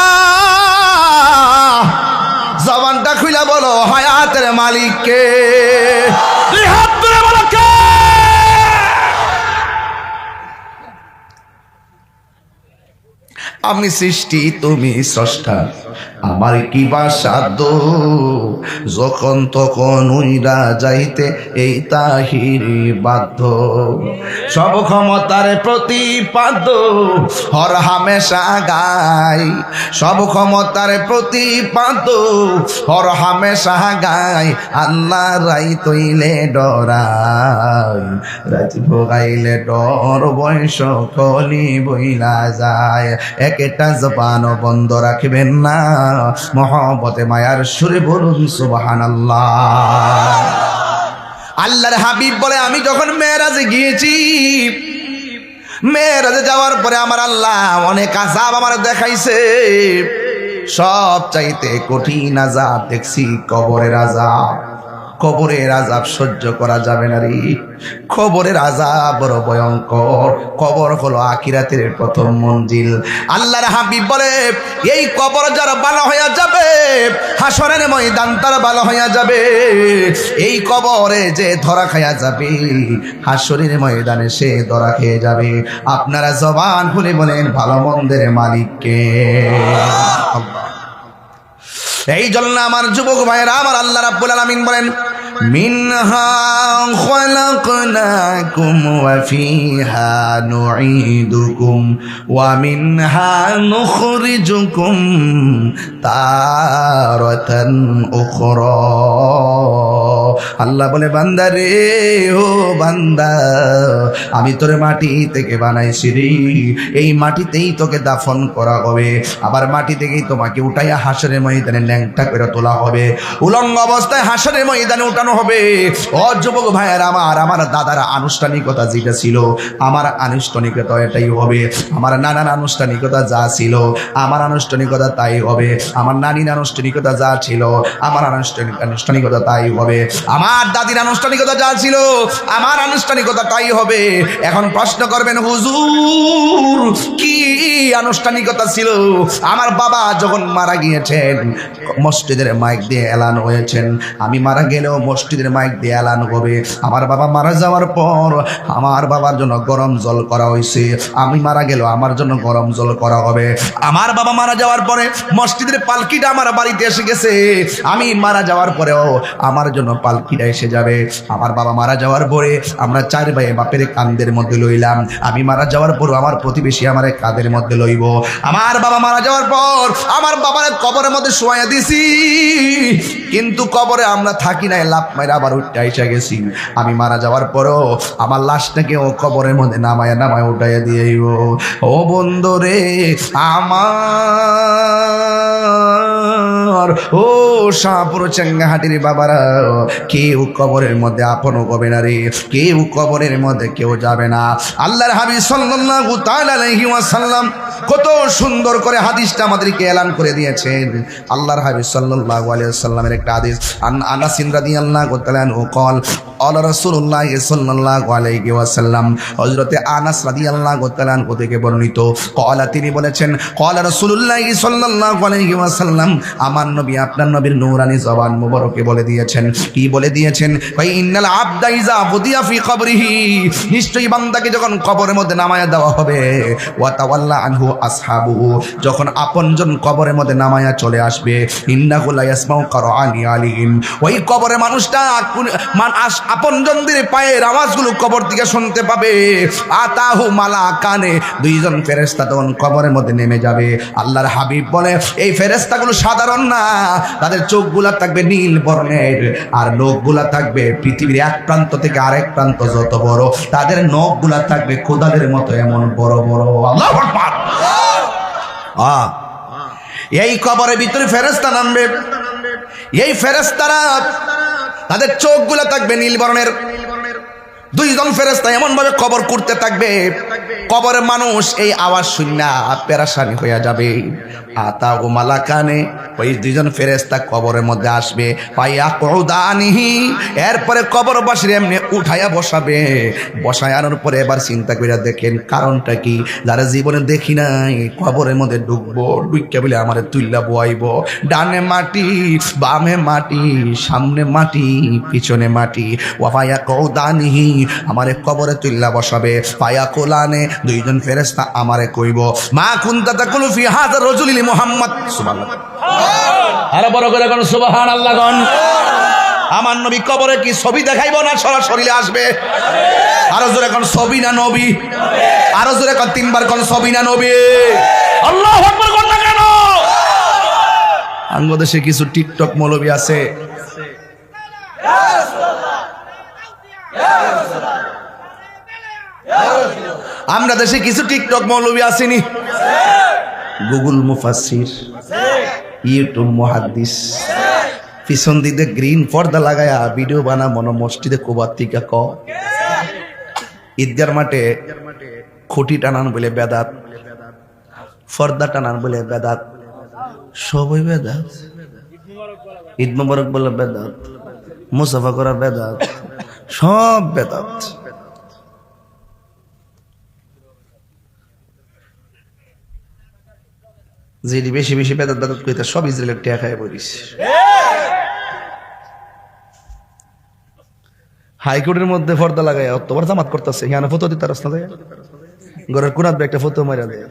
জবানটা খুইলা বলো হায়াতের মালিককে। হাত ধরে বলো কে? আমি সৃষ্টি, তুমি স্রষ্টা, আমার কি বা সাধ্য যখন তখন উইরা যাইতে এই তাহিরি বাধ্য। সব ক্ষমতার প্রতিপাদ্য হর হামেশা গাই, সব ক্ষমতার প্রতিপাদ্য হর হামেশা গাই। আল্লাহ, রাই তৈলে ডরাই, রাত ভোগাইলে ডর, বয়স কলি বইলা যায়। একটা জবান বন্ধ রাখবেন না, মহব্বতে মায়ার সুরে বলুন সুবহানাল্লাহ। আল্লাহর হাবিব বলে, আমি যখন মেরাজে গিয়েছি, মেরাজে যাওয়ার পরে আমার আল্লাহ অনেক আযাব আমার দেখাইছে। সব চাইতে কঠিন আযাব দেখছি কবরের আযাব। কবরের আযাব সহ্য করা যাবে না রে। কবরের আযাব বড় ভয়ঙ্কর। কবর হলো আখিরাতের প্রথম মঞ্জিল। আল্লাহর হাবিব বলে, এই কবর যারা ভালো হয়ে যাবে, হাসরের ময়দান তার ভালো হয়ে যাবে। এই কবরে যে ধরা খায়া যাবে, হাসরের ময়দানে সে ধরা খেয়ে যাবে। আপনারা জবান খুলে বলেন, ভালো মন্দের মালিককে। এই জন্য আমার যুবক ভাইয়েরা, আমার আল্লাহ রাব্বুল আলামিন বলেন, মিনহা খালাকনাকুম ওয়া ফিহা নুঈদুকুম ওয়া মিনহা নুখরিজুকুম তারাতান উখরা। আল্লাহ বলে, বান্দা রে, ও বান্দা, আমি তোরে মাটি থেকে বানাইছি রে। এই মাটিতেই তোকে দাফন করা হবে, আবার মাটি থেকেই তোমাকে উঠাইয়া হাসরের ময়দানে ল্যাংটা করে তোলা হবে, উলঙ্গ অবস্থায় হাসরের ময়দানে উঠানো হবে। ও যুবক ভাইয়েরা আমার, আমার দাদার আনুষ্ঠানিকতা যেটা ছিল, আমার আনুষ্ঠানিকতা এটাই হবে। আমার নানার আনুষ্ঠানিকতা যা ছিল, আমার আনুষ্ঠানিকতা তাই হবে। আমার নানির আনুষ্ঠানিকতা যা ছিল, আমার আনুষ্ঠানিকতা তাই হবে। আমার দাদির আনুষ্ঠানিকতা যা ছিল, আমার আনুষ্ঠানিকতা তাই হবে। এখন প্রশ্ন করবেন, হুজুর কি আনুষ্ঠানিকতা ছিল? আমার বাবা যখন মারা গিয়েছেন, মসজিদের মাইক দিয়ে এলান হয়েছেন। আমি মারা গেলেও মসজিদের মাইক দিয়ে এলান হবে। আমার বাবা মারা যাওয়ার পর আমার বাবার জন্য গরম জল করা হয়েছে। আমি মারা গেলেও আমার জন্য গরম জল করা হবে। আমার বাবা মারা যাওয়ার পরে মসজিদের পালকিটা আমার বাড়িতে এসে গেছে। আমি মারা যাওয়ার পরেও আমার জন্য পালকিটা এসে যাবে। আমার বাবা মারা যাওয়ার পরে আমরা চার ভাই বাপের কাঁধের মধ্যে লইলাম। আমি মারা যাওয়ার পর আমার প্রতিবেশী আমার কাঁধের মধ্যে লইব। আমার বাবা মারা যাওয়ার পর আমার বাবার কবরের মধ্যে শোয়া দিছি, কিন্তু কবরে আমরা থাকি নাই, লাফ মাইরা আবার উঠে এসে গেছি। আমি মারা যাওয়ার পরও আমার লাশটাকে ও কবরের মধ্যে নামায় উঠাইয়া দিয়েইব। ও বন্ধু রে আমার, ও শাহপুর চেঙ্গাহাটির বাবারা, কেউ কবরের মধ্যে আপনও হবে না রে, কেউ কবরের মধ্যে কেউ যাবে না। আল্লাহর হাবিব সাল্লাল্লাহু তাআলা আলাইহি ওয়াসাল্লাম কত সুন্দর করে হাদিসটা আমাদেরকে এলান করে দিয়েছেন। আল্লাহর হাবিব সাল্লাল্লাহু আলাইহি ওয়াসাল্লামের একটা হাদিস, আনাস রাদিয়াল্লাহু তাআলা আনহু قال قال رسول الله صلى الله عليه وسلم, হযরতে আনাস রাদিয়াল্লাহু তাআলা আনহু থেকে বর্ণিত, قال তিনি বলেছেন, قال رسول الله صلى الله عليه وسلم, আমার নবী আপনার নবীর নূরানি জবান মুবারকে বলে দিয়েছেন, কি বলে দিয়েছেন, ভাই ইন্নাল আবদা ইযা ফুদিয়া ফি কবরিহি, নিশ্চয়ই বান্দাকে যখন কবরের মধ্যে নামায়া দেওয়া হবে, ওয়া তাওয়াল্লা আনহু আসহাবুহু, যখন আপনজন কবরের মধ্যে নামায়া চলে আসবে, ইন্নাহু লা ইয়াসমাউ কারআনি আলিহিম, ওই কবরের মানুষটা আপনজনদের পায়ের আওয়াজগুলো কবর থেকে শুনতে পাবে। আতাহু মালাকানে, দুইজন ফেরেশতা তখন কবরের মধ্যে নেমে যাবে। আল্লাহর হাবিব বলে এই ফেরেশতাগুলো সাধারণ না, তাদের চোখগুলা থাকবে নীল বর্ণের, আর নখগুলা থাকবে পৃথিবীর এক প্রান্ত থেকে আরেক প্রান্ত যত বড়, তাদের নখগুলা থাকবে কোদালের মতো এমন বড় বড়। আল্লাহু আকবার। এই কবরের ভিতরে ফেরেশতা নামবে, এই ফেরেশতারা তাদের চোখগুলো থাকবে নীল বর্ণের, দুইজন ফেরেশতা এমন ভাবে কবর করতে থাকবে, কবরের মানুষ এই আওয়াজ শুনে পেরেশানি হয়ে যাবে। আতা ও মালাকানে, ওই দুইজন ফেরেশতা কবরের মধ্যে আসবে, পাইয়া কউদানিহি, এরপরে কবরবাসীর এমনি উঠাইয়া বসাবে, বসায় আনার পরে এবার চিন্তা করে দেখেন কারণটা কি, যারা জীবনে দেখি নাই কবরের মধ্যে ঢুকবো, ঢুকে বলে আমারে তুইল্লা বয়াইব, ডানে মাটি বামে মাটি, সামনে মাটি পিছনে মাটি, ওয়াফায়া কউদানিহি, আমারে কবরে তুইল্লা বসাবে, পায়া কোলানে, দুইজন ফেরেশতা আমারে কইব, মা কুনতা তাকুলু ফি হাযা রাজুলি মুহাম্মদ, সুবহানাল্লাহ, আরে বড় করে কোন সুবহানাল্লাহ কোন। আমার নবী কবরে কি ছবি দেখাইবো না সরাসরি আসবে? আরো জোরে কোন ছবি না নবী, আরো জোরে কোন তিনবার কোন ছবি না নবী। আল্লাহু আকবার কোন না কেন? বাংলাদেশে কিছু টিকটক মৌলবী আছে, আমরা দেশে কিছু টিকটক মৌলবী আসেনি, গুগল মুফাসসির, ইউটিউব মুহাদ্দিস, পিছন দিকে গ্রিন পর্দা লাগায়া ভিডিও বানা মনো মসজিদে কোবার থেকে ক, ঈদগার মাঠে খুঁটি টানান বলে বেদাত, পর্দা টানান বলে বেদাত, সবই বেদাত, ঈদ মোবারক বলে বেদাত, মুসাফা করা বেদাত, সব বেদাত। যেটি বেশি বেশি বেদাত বেদাত কইতা সব ইসরায়েলের টিয়া খায় বলিস। হাইকোর্টের মধ্যে পর্দা লাগায় অতবার জামাত করতেছে, এখানে ফটো দিতে রাস্তা দেয়, ঘরের কোনাত একটা ফটো মারা দেয়।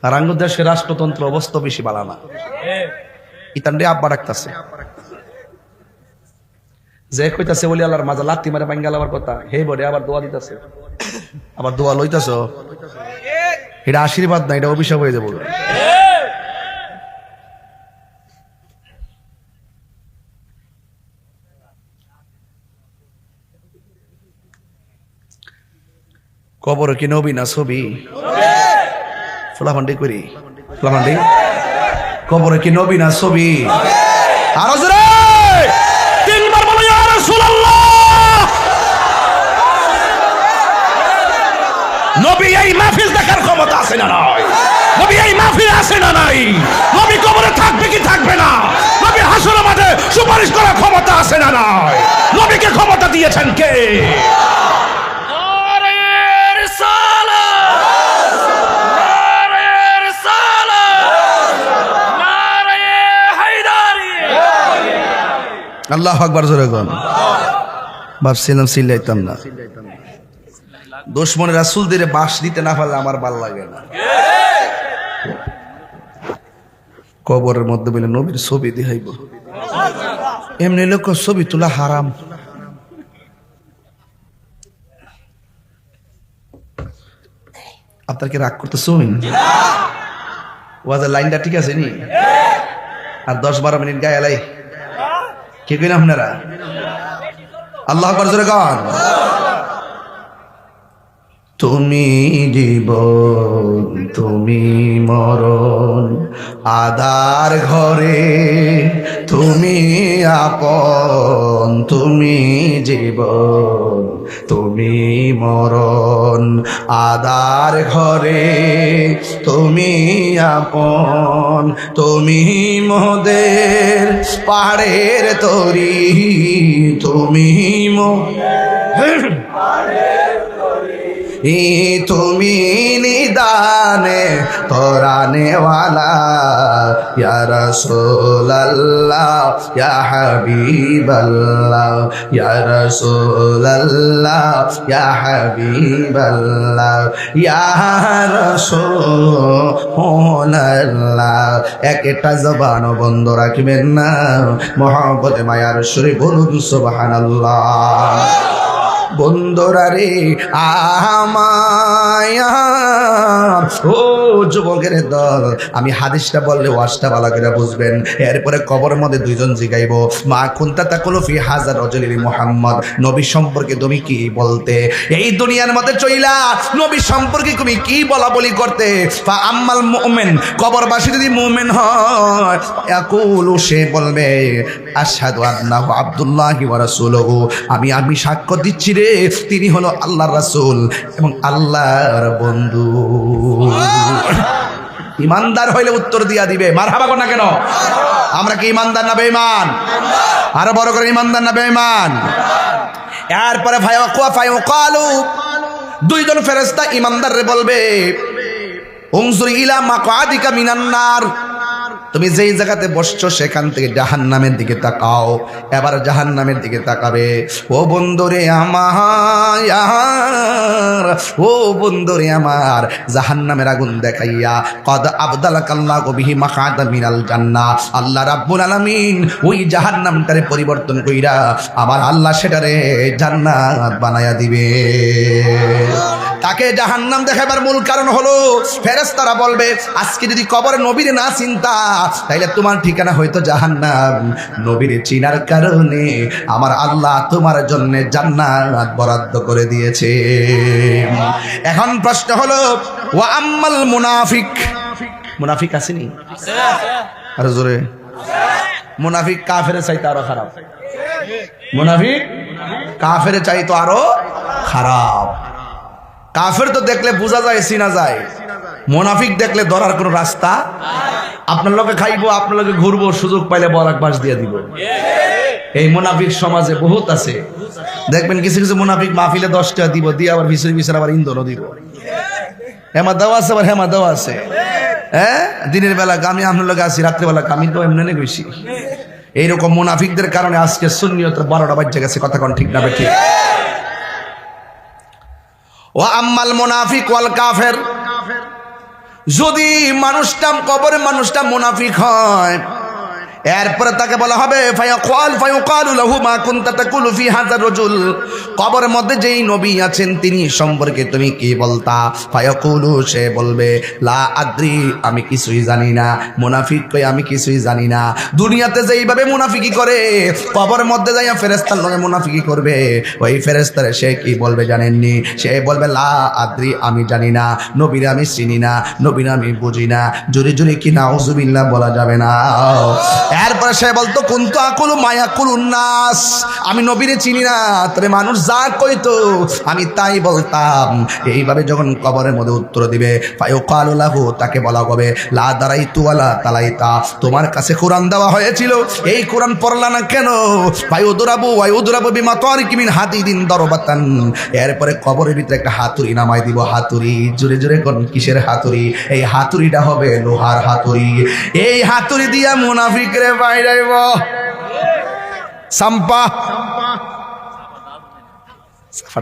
আর আঙ্গুর দেশের রাষ্ট্রতন্ত্র অবস্থা বেশি বালা না, ইতান রে আব্বা ডাকতেছে, যে কইতাছে বলি আল্লাহর মাজা লাত্তি মারে বাঙ্গাল আমার কথা, হে বলে আবার দোয়া দিতেছে, আবার দোয়া লইতাছ, এটা আশীর্বাদ না, এটা অভিশাপ হয়ে যাবে। কবর কি নবী না ছবি? ফলাফান্ডি করি, ফলাফান্ডি কবর কি নবী না ছবি? আর জোরে তিনবার বলো ইয়া রাসূলুল্লাহ। নবী এই মাহফিল দেখার ক্ষমতা আছে না নাই? নবী এই মাহফিলে আছে না নাই? নবী কবরে থাকবে কি থাকবে না? নবী হাসরের মাঠে সুপারিশ করার ক্ষমতা আছে না নাই? নবীকে ক্ষমতা দিয়েছেন কে? আল্লাহু আকবার জোরে কোন। ভাবছিলাম চিল্লাইতাম না, দুশমনের রাসূলদের বাঁশ দিতে না পারলে আমার ভালো লাগে না। কবরের মধ্যে বলে নবীর ছবি দেখাইব, এমনি লোক ছবি তোলা হারাম। আপনার কি রাগ করতেছেন? ওয়াজের লাইনটা ঠিক আছে নি? আর 10-12 মিনিট গায়ে লাই কে কইলেন আপনারা? আল্লাহু আকবার জোরে গান। তুমি জীবন তুমি মরণ, আদার ঘরে তুমি আপন, তুমি জীবন তুমি মরণ, আদার ঘরে তুমি আপন, তুমি মোদের পাহাড়ের তরি, তুমি তুমি নিদানে তোরানেওয়ালা, ইয়া রাসূলুল্লাহ ইয়া হাবিবাল্লাহ, ইয়া রাসূলুল্লাহ ইয়া হাবিবাল্লাহ, ইয়া রাসূলুল্লাহ। একটা জবান বন্ধ রাখবেন না, মহব্বতে মায়ার সুরে বলুন সুবহানাল্লাহ। বন্ধুরা রে আমায়, ও যুবকের দল, আমি হাদিসটা বললে ওয়াজটা ভালো করে বুঝবেন। এরপরে কবরের মধ্যে দুইজন জিগাইব, মা কুনতা তাকুলু ফি হাযার রাজুলি মুহাম্মদ, নবী সম্পর্কে তুমি কি বলতে? এই দুনিয়ার মধ্যে চইলা নবী সম্পর্কে তুমি কি বলা বলি করতে? ফা আম্মাল মুমিন, কবরবাসী যদি মুমিন হয়, ইয়াকুলু, সে বলবে আশহাদু আন্নাহু আব্দুল্লাহি ওয়া রাসূলুহু, আমি সাক্ষ্য দিচ্ছি রে তিনি হলো আল্লাহর রাসূল এবং আল্লাহর বন্ধু। ইমানদার হইলে উত্তর দিয়া দিবে মারহাবা কোন না কেন? আমরা কি ইমানদার না বেঈমান? আরো বড় করে ইমানদার না বেঈমান? এরপরে ফায়াকালু, দুইজন ফেরেশতা ইমানদাররে বলবে, উনজুর ইলা মাকআদিকা মিনান নার, তুমি যেই জায়গাতে বসছো সেখান থেকে জাহান্নামের দিকে তাকাও। এবার জাহান্নামের দিকে তাকাবে। ও বন্ধুরে আমার, ও বন্ধুরে আমার, জাহান্নামের আগুন দেখাইয়া কদ আবদালাকাল্লাহু বিহি মাকআদাম মিনাল জান্নাহ, আল্লাহ রাব্বুল আলামিন ওই জাহান্নামটারে পরিবর্তন কইরা আমার আল্লাহ সেটারে জান্নাত বানায়া দিবে। তাকে জাহান্নাম দেখাবার মূল কারণ হলো ফেরেশতারা বলবে, আজকে যদি কবরে নবীরে না চিন্তা তাইলে তোমার ঠিকানা হয়তো জাহান্নাম। নবীরে চিনার কারণে আমার আল্লাহ তোমার জন্য জান্নাত বরাদ্দ করে দিয়েছে। এখন প্রশ্ন হলো, ওয়া আম্মাল মুনাফিক, মুনাফিক আসেনি? আরে জোরে, মুনাফিক কাফের চাইতে আরো খারাপ। মুনাফিক কাফের চাইতো আরো খারাপ। কাফের তো দেখলে বোঝা যায়, চিনা যায়। মুনাফিক দেখলে ধরার কোনো রাস্তা। আপনার লোকে খাইবো, আপনার লোকে ঘুরবো, সুযোগ পাইলে বরাক বাস দিয়ে দিব। এই মুনাফিক সমাজে বহুত আছে। দেখবেন কিছু কিছু মুনাফিক মাহফিলে 10 টাকা দিব, দিয়ে আবার ভিসের ভিসের আবার ইন্ধনও দিব। হেমা দেওয়া আছে, আবার হেমা দেওয়া আছে। হ্যাঁ, দিনের বেলা আমি আপনার লোকে আসি, রাত্রেবেলা আমি তো এমনি গেছি। এইরকম মুনাফিকদের কারণে আজকে সুন্নিয়তের 12টা বাজে গেছে। কথা কোন ঠিক না ঠিক? ও আম্মাল মুনাফিক ওয়াল কাফের, যদি মানুষটা কবরে মানুষটা মুনাফিক হয়, এরপরে তাকে বলা হবে ফায়াকালু লাহু মা কুনতা তাকুলু ফি হাযার রাজুল, কবরের মধ্যে যেই নবী আছেন তিনি সম্পর্কে তুমি কি বলতা? ফায়াকুলু, সে বলবে লা আদ্রি, আমি কিছুই জানি না। মুনাফিক কই আমি কিছুই জানি না। দুনিয়াতে যেইভাবে মুনাফিকি করে কবরের মধ্যে যাইয়া ফেরেশতার লগে মুনাফিকি করবে, ওই ফেরেশতারে সে কি বলবে জানেননি? সে বলবে লা আদ্রি, আমি জানি না, নবীরে আমি চিনি না, নবীরে আমি বুঝি না। জোরে জোরে কি নাউযুবিল্লাহ বলা যাবে না? এরপরে সে বলতো কুনতু আকুলু মায়াকুলুন নাস, আমি নবীরে চিনি না, তবে মানুষ যা কইতো আমি তাই বলতাম। এইভাবে যখন কবরের মধ্যে উত্তর দিবে, ফায়াকালু লাহু, তাকে বলা হবে লা দারাইতু ওয়ালা তালাইতা, তোমার কাছে কোরআন দেওয়া হয়েছিল, এই কোরআন পড়লা না কেন? ফায়ুদরাবু বিমাতারিকি মিন হাদিদিন দরবাতান, এরপরে কবরের ভিতরে একটা হাতুড়ি নামাই দিব। হাতুড়ি, জোরে জোরে কোন কিসের হাতুড়ি? এই হাতুড়িটা হবে লোহার হাতুড়ি। এই হাতুড়ি দিয়া মুনাফিক রে বাইরাইব সাম্পা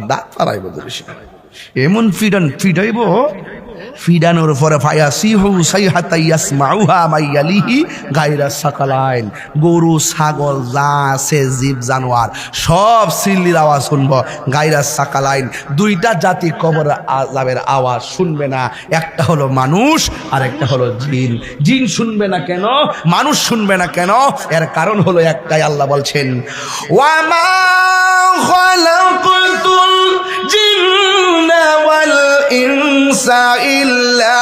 দাঁত পারাইব, এমন ফিডাইব, ফিডানোর পরে ফায়াসিহু সাইহাতা ইয়াসমাউহা মাইয়ালিহি গায়রা সাকালাইন, গরু ছাগল যা আছে জীব জানোয়ার সব সিল্লির আওয়াজ শুনবো। গায়রা সাকালাইন, দুইটা জাতি কবর আযাবের আওয়াজ শুনবে না। একটা হলো মানুষ আর একটা হলো জিন। জিন শুনবে না কেন, মানুষ শুনবে না কেন? এর কারণ হলো একটাই, আল্লাহ বলছেন ওয়ামা খালাকাতুল জিন্না ওয়াল ইনসা ইল্লা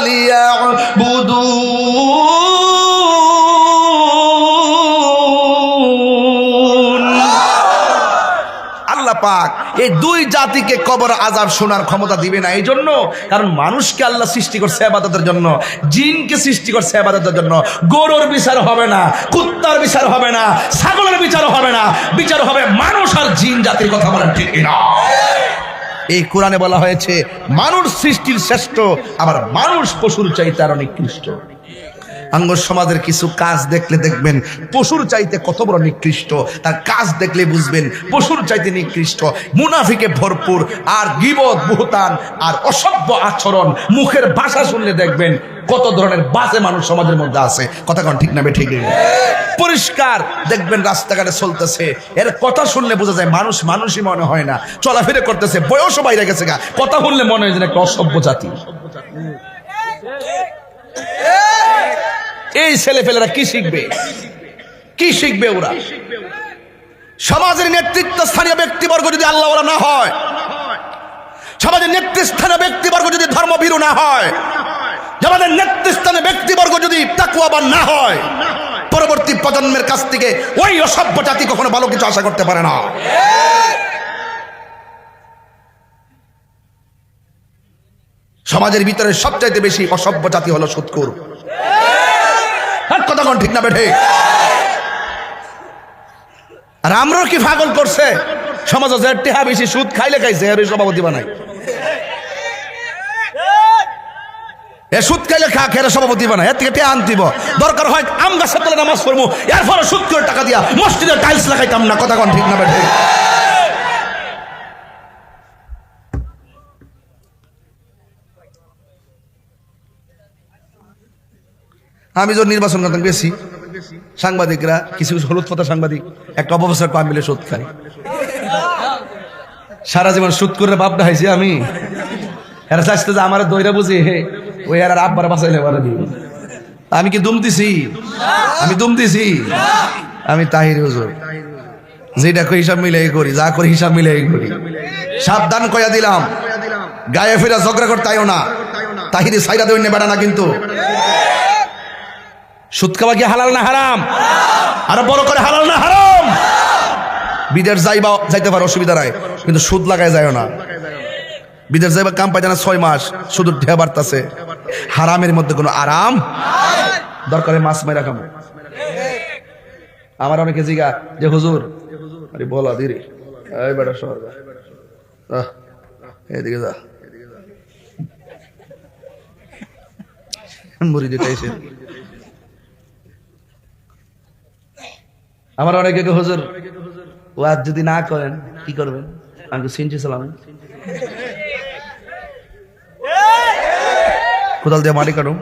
লিয়াবুদুন। আল্লাহ পাক এই দুই জাতিকে কবর আযাব শোনার ক্ষমতা দিবে না, এই জন্য কারণ মানুষকে আল্লাহ সৃষ্টি করছে ইবাদতের জন্য, জিনকে সৃষ্টি করছে ইবাদতের জন্য। গরুর বিচার হবে না, কুত্তার বিচার হবে না, ছাগলের বিচার হবে না, বিচার হবে মানুষ আর জিন জাতির। কথা বলেন ঠিক কিনা? এই কোরআনে বলা হয়েছে মানুষ সৃষ্টির শ্রেষ্ঠ, আবার মানুষ পশুর চাইতে আরো নিকৃষ্ট। আঙ্গ সমাজের কিছু কাজ দেখলে দেখবেন পশুর চাইতে কত বড় নিকৃষ্ট, তার কাজ দেখলে বুঝবেন পশুর চাইতে নিকৃষ্ট। মুনাফিকে ভরপুর, আর গীবত, বুহতান আর অসভ্য আচরণ, মুখের ভাষা শুনলে দেখবেন কত ধরনের বাজে মানুষ সমাজের মধ্যে আছে। কথা কোন ঠিক না বে ঠিক? পরিষ্কার দেখবেন রাস্তাঘাটে চলতেছে, এর কথা শুনলে বোঝা যায় মানুষ মানুষই মনে হয় না, চলাফেরা করতেছে, বয়সও বাইরে গেছে গা, কথা শুনলে মনে হয় যেন একটা অসভ্য জাতি। এই ছেলেপেলেরা কি শিখবে? কি শিখবে ওরা? সমাজের নেতৃত্বস্থানীয় ব্যক্তিবর্গ যদি আল্লাহওয়ালা না হয়, সমাজের নেতৃস্থানীয় ব্যক্তিবর্গ যদি ধর্মভীরু না হয়, সমাজের নেতৃস্থানীয় ব্যক্তিবর্গ যদি তাকওয়াবান না হয়, পরবর্তী প্রজন্মের কাছ থেকে ওই অসভ্য জাতি কখনো ভালো কিছু আশা করতে পারে না। সমাজের ভিতরে সবচাইতে বেশি অসভ্য জাতি হলো সুদখোর। কথা কোন ঠিক না বেঠে? আর আমরাও কি পাগল করছে সমাজে যে টেহা বেশি সুদ খাইলে খাইছে আর সভাপতি বানাই, এ সুদ খাইলে খা খেয়ে সভাপতি বানাই, এর থেকে টেহা আনতিব। দরকার হয় আম গাছের তলে নামাজ পড়বো, এরপরে সুদ করে টাকা দিয়া মসজিদে টাইলস লাগাইতাম না। কথা কোন ঠিক না বেঠে? আমি যখন নির্বাচন করতাম বেশি, সাংবাদিকরা কিছু কিছু হলুদ পাতা সাংবাদিক একটা অপপ্রচার কম মিলে সুদ খাই। সারা জীবন সুদ করে বাপ দেখাইছি আমি। এরা চাইতে যে আমার দইরা বুঝি ওই আর আব্বার বাঁচাইলে পারে দিই। আমি কি দুম দিছি? আমি দুম দিছি? আমি তাহির হুজুর, যেটা কই হিসাব মিলাই করি, যা করি হিসাব মিলাই করি। সাবধান কইয়া দিলাম, গায়ে ফেরা ঝগড়া করতে আইও না। তাহিরি সাইরা দই নেবে না কিন্তু। সুদ খাওয়া কি হালাল না হারাম? আর বড় করে হালাল না হারাম? বিদেশ যাইতে পারো, অসুবিধা নাই, কিন্তু সুদ লাগায় যায় না। বিদেশ যাইবা কাম পাইতে না 6 মাস, শুধু ঢেয়া বাড়তাছে। হারামের মধ্যে কোনো আরাম? দরকারে মাছ মাইরা খামো। আমার অনেকে জিগা যে হুজুর, আরে বলা দিরে এই বেটা শহর এদিকে যা, মুড়ি দিতে এসে। আমার অনেকে হুজুর ওয়াজ যদি না করেন কি করবেন? আমি সিনচি সালাম কোদাল দিয়ে মাটি কাটুম,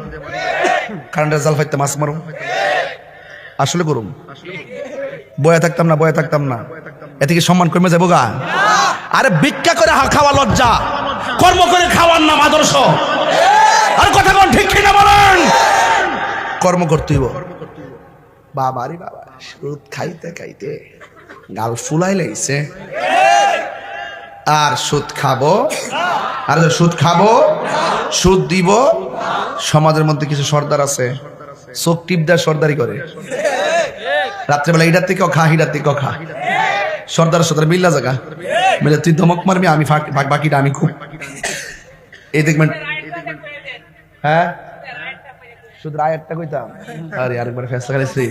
কারেন্টের জাল ফাইতে মাছ মারুম। আসলে করুম, বয়া থাকতাম না, বয়া থাকতাম না। এতে কি সম্মান কমে যাবো গা? আরে ভিক্ষা করে খাওয়া লজ্জা, কর্ম করে খাওয়ার নাম আদর্শ। আর কথা কোন ঠিক কিনা বলেন? কর্ম করতেই বাবা রে বাবা, সুদ খাইতে খাইতে গাল ফুলাই লাগছে। আর সুদ খাবো, আর সুদ খাবো, সুদ দিব। সমাজের মধ্যে কিছু সর্দার আছে, চোখ টিপ দেয় সর্দারি করে। রাত্রেবেলা ইটার থেকে খা, হিটার থেকে খা। সর্দার সর্দার মিল্লা জায়গা মিলে তুই ধমক মারবি, আমি বাকিটা আমি খুব। এই দেখবেন, হ্যাঁ শুধু আয়াতটা কইতাম। আরে আরেকবার ফেসলা খাইছি,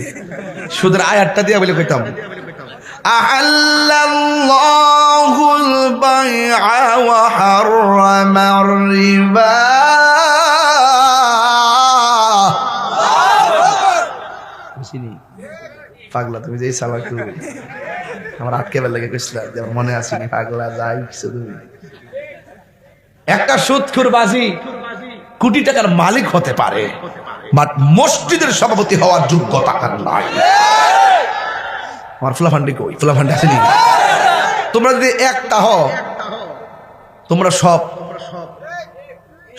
শুধু আয়াতটা দিয়া বলে কইতাম আহাল্লাল্লাহুল বাইআ ওয়া হারামার রিবা। বুঝিনি পাগলা, তুমি যেই সালাত করবে আমার আটকে বেলা লেগে কইছিলা, যেমন মনে আসেনি পাগলা যাই কিছু। তুমি একটা সুদখোর বাজি কোটি টাকার মালিক হতে পারে, বাট মসজিদের সভাপতি হওয়ার যোগ্যতা তার নাই। আমার ফুলাফান্ডি কই? ফুলাফান্ডি আসেনি? তোমরা যদি একটা হও, তোমরা সব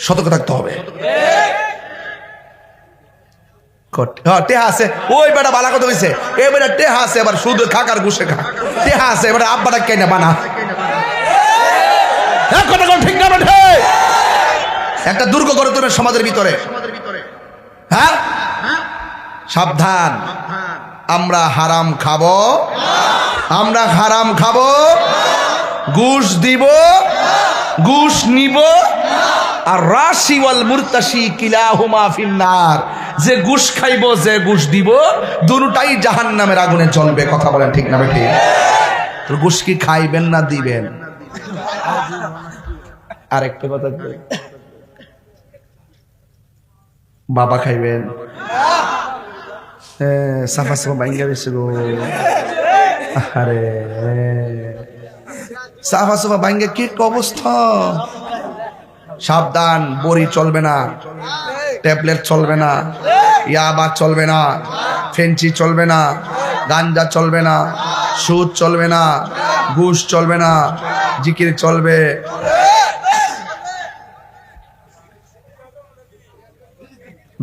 সতর্ক থাকতে হবে। টেহা আছে, ওই বেটা বালা কথা হয়েছে, এই বেটা টেহা আছে, এবার শুধু খাকার ঘুষে খা। টেহা আছে, এবার আব্বাটা কেনে বানা। কথা ঠিক না? একটা দুর্গ গড়ে তুলবে সমাজের ভিতরে। হ্যাঁ, সাবধান, আমরা হারাম খাবো, আমরা হারাম খাবো, ঘুষ দিব, ঘুষ নিব। আর রাশি ওয়াল মুরতাশি কিলাহুমা ফিন্নার, যে ঘুষ খাইবো যে ঘুষ দিব দুটোটাই জাহান্নামের আগুনে জ্বলবে। কথা বলেন ঠিক না বেঠিক? তো ঘুষ কি খাইবেন না দিবেন? আরেকটা কথা, বাবা খাইবেন? সাফা সাফা বাইঙ্গা বেশি গো, আরে সাফা সাফা বাইঙ্গা কি অবস্থা। সাবধান, বড়ি চলবে না, ট্যাবলেট চলবে না, ইয়াবা চলবে না, ফেঞ্চি চলবে না, গাঞ্জা চলবে না, সুদ চলবে না, ঘুষ চলবে না, জিকির চলবে।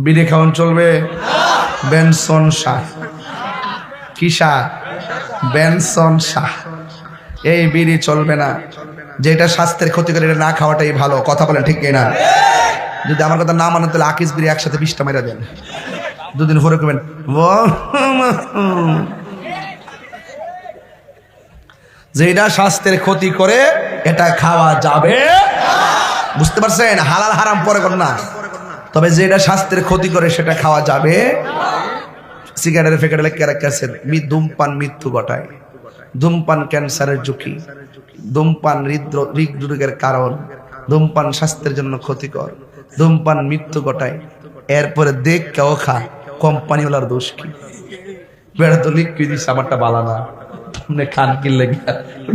বিড়ি খাওয়ান চলবে, বেনসন শাহ, কি শাহ? বেনসন শাহ। এই বিড়ি চলবে না, যেটা স্বাস্থ্যের ক্ষতি করে এটা না খাওয়াটাই ভালো। কথা বলেন ঠিক কিনা? যদি আমার কথা না মানেন তাহলে আকিস বিড়ি একসাথে 20টা মেরে দেন, দুদিন পরে করবেন যেটা স্বাস্থ্যের ক্ষতি করে এটা খাওয়া যাবে। বুঝতে পারছেন? হালাল হারাম পরে কর না, তবে যেটা স্বাস্থ্যের ক্ষতি করে সেটা খাওয়া যাবে। সিগারেটের প্যাকেটে লেখা আছে ধূমপান মৃত্যু ঘটায়, ধূমপান ক্যান্সারের ঝুঁকি, ধূমপান হৃদরোগের কারণ, ধূমপান স্বাস্থ্যের জন্য ক্ষতিকর, ধূমপান মৃত্যু ঘটায়। এরপরে দেখ কেউ খা, কোম্পানিওয়ালার দোষ কি? বেড়া তো লিখে দিস আমারটা বালা না, আপনি খান কিনলে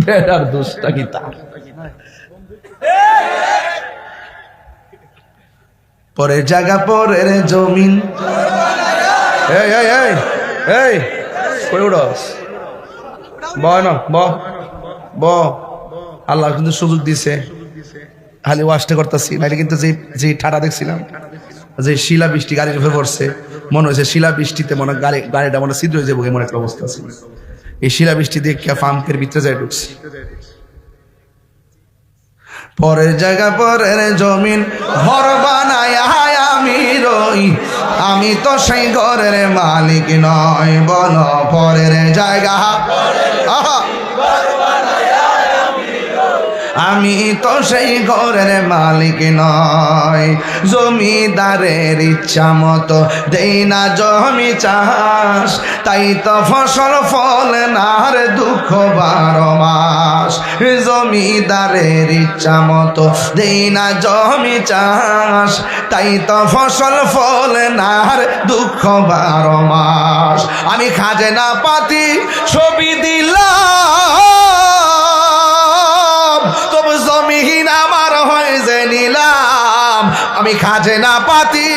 বেড়ার দোষটা কি তার? পরের জায়গা পরের জমিন, এই এই এই এই কই উড়স? ব আল্লাহ কিন্তু সুযোগ দিছে, খালি ওয়াশটা করতেছি, নাইলে কিন্তু যে ঠাটা দেখছিলাম, যে শিলা বৃষ্টি গাড়ির উপরে পড়ছে, মনে হয়েছে শিলা বৃষ্টিতে মনে গাড়িটা মনে ছিদ্র হয়ে যাবো এমন একটা অবস্থা আছে। এই শিলা বৃষ্টি দেখে ফার্মের ভিতরে যাই ঢুকছি। পরের জায়গা পরের জমিন, ঘর বানায় আমি রই, আমি তো সেই ঘরের মালিক নয়। বলো পরের জায়গা, আমি তো সেই ঘরের মালিক নয়। জমিদারের ইচ্ছা মতো দেই না জমি চাষ, তাই তো ফসল ফলে না রে দুঃখ 12 মাস। জমিদারের ইচ্ছা মতো দেই না জমি চাষ, তাই তো ফসল ফলে না রে দুঃখ 12 মাস। আমি খাজনা পাতি ছবি দিলাম, তবু জমিন আমার হয়ে যে নিলাম। আমি খাজনা পাতি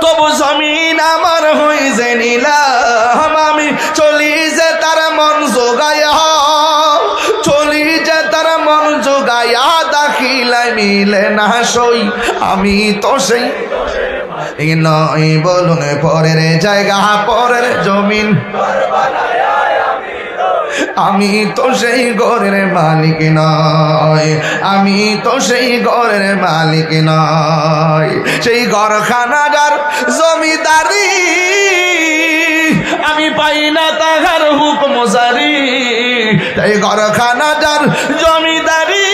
তবু জমিন আমার হয়ে যে নিলাম। আমি চলি যে তার মন জোগায়া, চলি যে তার মন জোগায়া, দাখিলায় মিলে না সই। আমি তো সেই নয়, বলুন পরের জায়গা পরের জমিন, আমি তো সেই ঘরের মালিক নয়, আমি তো সেই ঘরের মালিক নয়। সেই ঘরখানার জমিদারি আমি পাই না তাহার হুকুম জারি। সেই ঘরখানার জমিদারি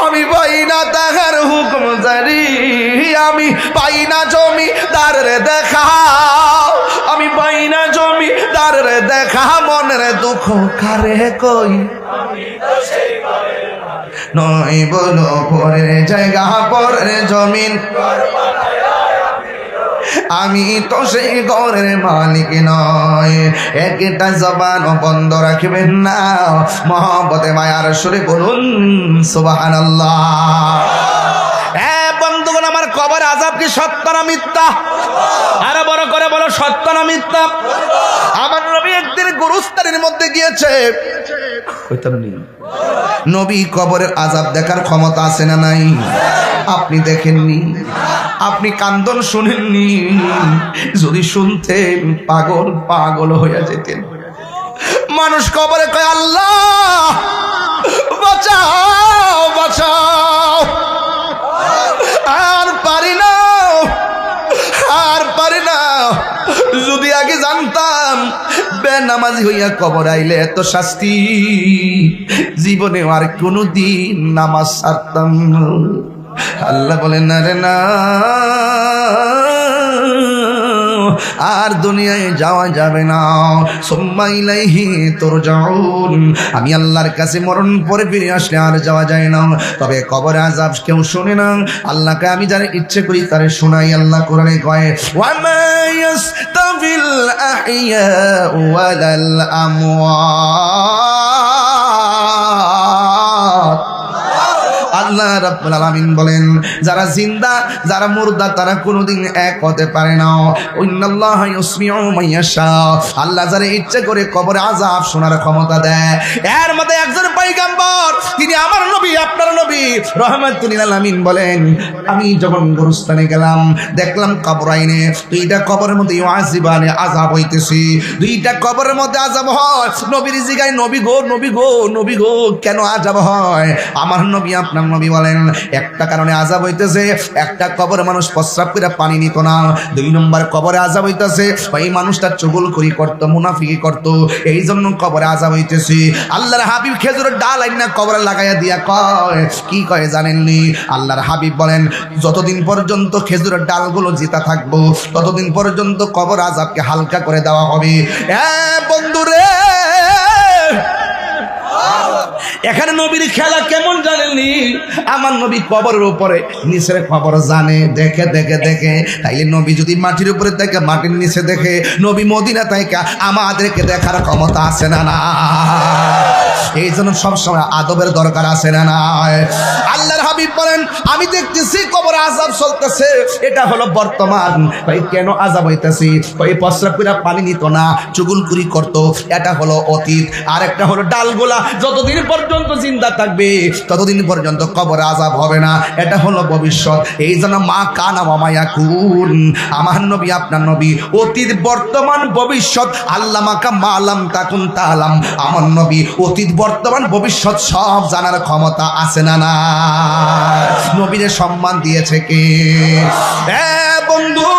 আমি পাই না তাহার হুকুম জারি। আমি পাই না জমিদারের দেখা, আমি পাই না জমিদারের দেখা। মনের দুঃখ কারে কই নয়, বলো পরের জায়গা পরের জমিন, আমি তো সেই ঘরের মালিক নয়। একটা জবান বন্ধ রাখবেন না, মহব্বতে মায়ার সুরে বলুন সুবহানাল্লাহ। বন্ধুগণ, আমার কবর আযাব কি সত্য না মিথ্যা? আরো বড় করে বলো, সত্য না মিথ্যা? আমার নবী একদিন গুরুস্থানের মধ্যে গিয়েছে, নবী কবরের আযাব দেখার ক্ষমতা আছে না নাই? আপনি দেখেননি, আপনি কান্দন শুনেননি। যদি শুনতেন পাগল পাগল হয়ে যেতেন। মানুষ কবরে কয় আল্লাহ বাঁচাও বাঁচাও, আর পারি না, আর পারি না। যদি আগে জানতাম বেনামাজি হইয়া কবর আইলে এত শাস্তি, জীবনে আর কোনোদিন নামাজ ছাড়তাম না। আল্লাহ বলেন না রে না, আর দুনিয়ায় যাওয়া যাবে না। সুম্মা ইলাইহি তুরজাউন, আমি আল্লাহর কাছে মরণ পরে ফিরে আসলে আর যাওয়া যায় না। তবে কবরে আযাব কেউ শুনে না, আল্লাহকে আমি যারা ইচ্ছে করি তারে শোনাই। আল্লাহ কোরআনে কয় ওয়া মা ইয়াস্তাবিল আহইয়া ওয়ালাল আমওয়াত। আল্লাহ রাব্বুল আলামিন বলেন যারা জিন্দা যারা মুর্দা তারা কোনোদিন এক হতে পারে না। ইন্নাল্লাহা ইউসমিউ মান ইয়াশা, আল্লাহ যারা ইচ্ছে করে কবরে আযাব শোনার ক্ষমতা দেয়। এর মধ্যে একজন পয়গম্বর, তিনি আমার নবী আপনার নবী রাহমাতুল লিল আলামিন বলেন, আমি যখন গোরস্থানে গেলাম দেখলাম কবর আইনে দুইটা কবরের মধ্যে ইউআযিবানে আযাব হইতেছে, দুইটা কবরের মধ্যে আযাব হয়। নবীর জিগায় নবী গো নবী গো নবী গো কেন আযাব হয়? আমার নবী আপনার নবী বলেন একটা কারণে আযাব হইতেছে, একটা কবরে মানুষ প্রস্রাব করে পানি নিত না, দুই নম্বর কবরে আযাব হইতেছে ওই মানুষটা চুগলখড়ি করত, মুনাফিকি করত, এই জন্য কবরে আযাব হইতেছে। আল্লাহর হাবিব খেজুরের ডাল আইনা কবরে লাগাইয়া দিয়া কয়, কি কয় জানেননি? আল্লাহর হাবিব বলেন যতদিন পর্যন্ত খেজুরের ডালগুলো জিতা থাকবো ততদিন পর্যন্ত কবর আযাবকে হালকা করে দেওয়া হবে। বন্ধুরে, এখানে নবীর খেলা কেমন জানেননি? আমার নবী কবরের উপরে নিচের খবর জানে, দেখে দেখে দেখে। তাইলে নবী যদি মাটির উপরে থেকে মাটির নিচে দেখে, নবী মদিনা থেকে আমাদেরকে দেখার ক্ষমতা আছে না না? এই জন্য সবসময় আদবের দরকার আছে না না? আল্লাহর হাবিব বলেন আমি দেখতেছি কবর আযাব চলতেছে, এটা হলো বর্তমান। ভাই কেন আযাব হইতেছি? ওই প্রস্রাব করে পানি নিত না, চুগলখড়ি করতো, এটা হলো অতীত। আর একটা হলো ডালগোলা যতদিন পর্যন্ত জিন্দা থাকবে ততদিন পর্যন্ত কবর আযাব হবে না, এটা হলো ভবিষ্যৎ। এই জন্য মা কানা ওয়া মা ইয়াকুন, আমার নবী আপনার নবী অতীত বর্তমান ভবিষ্যৎ, আল্লামাকা মালাম তাকুন তালাম, আমার নবী অতীত বর্তমান ভবিষ্যৎ সব জানার ক্ষমতা আছে না না? নবীরে সম্মান দিয়েছে কে? বন্ধু,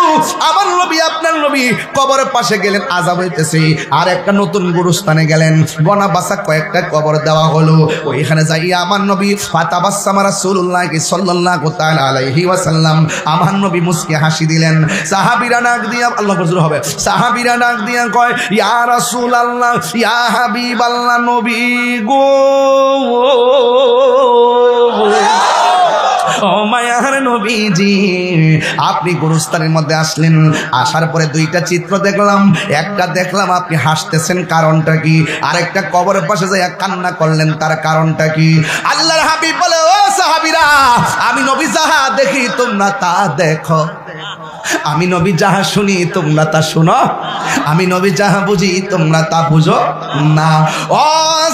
আমার নবী আপনার নবী কবরের পাশে গেলেন আযাব হইতেছে, আর একটা নতুন গুরুস্থানে গেলেন, গনা বাসা কয়েকটা কবর দেওয়া হলো। ওইখানে যাইয়া আমার নবী ফাতাবাসসামা রাসূলুল্লাহ সাল্লাল্লাহু তাআলা আলাইহি ওয়াসাল্লাম, আমার নবী মুস্কি হাসি দিলেন। সাহাবীরা ডাক দিয়া, আল্লাহ হুজুর হবে, সাহাবীরা ডাক দিয়া কয় ইয়া রাসূলুল্লাহ ইয়া হাবিবাল্লাহ, নবী গো ও মায়ার নবীজি, আপনি গুরুস্থানের মধ্যে আসলেন, আসার পরে দুইটা চিত্র দেখলাম। একটা দেখলাম আপনি হাসতেছেন, কারণটা কি? আরেকটা কবরের পাশে যাইয়া কান্না করলেন, তার কারণটা কি? আল্লাহর হাবিব বলে ও সাহাবীরা, আমি নবী যাহা দেখি তোমরা তা দেখো, আমি নবী যাহা শুনি তোমরা তা শুনো, আমি নবী যাহা বুঝি তোমরা তা বুঝো না। ও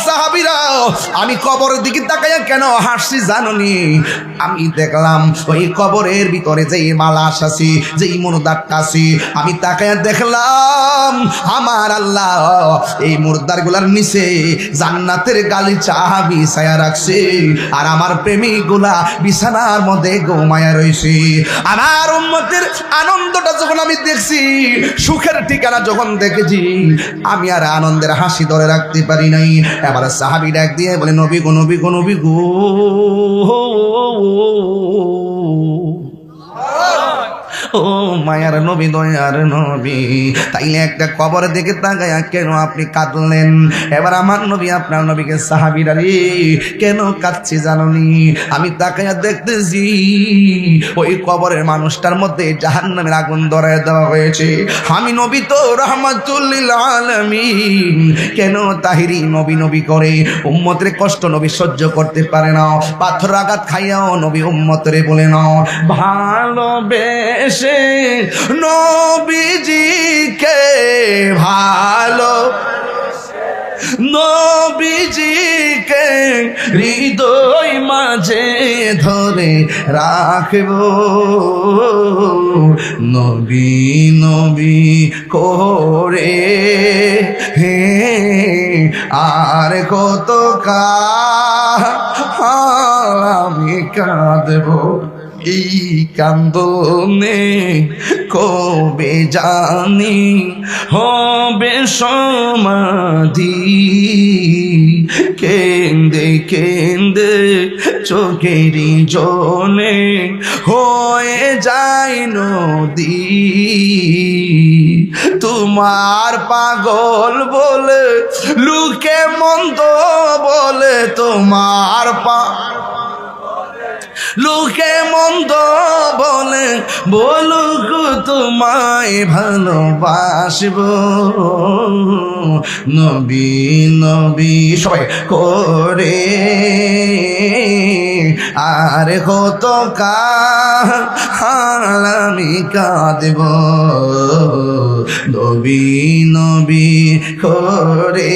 সাহাবীরা, আমি কবরের দিকে তাকাইয়া কেন হাসছি জানোনি? আমি দেখলাম ওই কবরের ভিতরে যেই মালা আসাছি, যেই মুর্দারটা আছি, আমি তাকাইয়া দেখলাম আমার আল্লাহ এই মুর্দারগুলার নিচে জান্নাতের গালিচা বিছায়া রাখছে, আর আমার প্রেমিকগুলা বিছানার মধ্যে ঘুমায়া রইছে। আমার উম্মতের আনন্দটা যখন আমি দেখছি, সুখের ঠিকানা যখন দেখেছি, আমি আর আনন্দের হাসি ধরে রাখতে পারি নাই। এবার সাহাবী ডাক দিয়ে বলে নবী গো নবী গো নবী গো, ও মায়ার নবী দয়ার নবী, তাইলে একটা কবর দেখে তাকায়া কেন আপনি কাঁদলেন? এবার আমার নবী আপনার নবীকে সাহাবীরা রে কেন কাঁদছি জানোনি? আমি তাকায়া দেখতেছি ওই কবরের মানুষটার মধ্যে জাহান্নামের আগুন ধরায় দেওয়া হয়েছে। আমি নবী তো রাহমাতুল লিল আলামিন, কেন তাহিরি নবী নবী করে উম্মতের কষ্ট নবী সহ্য করতে পারে না? পাথর আঘাত খাইয়াও নবী উম্মতরে বলে না ভালোবেসে নবীজিকে ভালো, নবীজিকে হৃদয় মাঝে ধরে রাখব, নবী নবী করে হে আর কত কাল আমি কাঁদব এই কান্দনে কবে জানি হবে সমাধি কেন্দে কেন্দে চোখেরই জলে হয়ে যায় নদী তোমার পাগল বলে লোকে মন্দ বলে তোমার লোকে মন্দ বলে বলুক তোমায় ভালোবাসব নবী নবী সবাই করে আর কত কাল আমি কাঁদব নবী নবী করে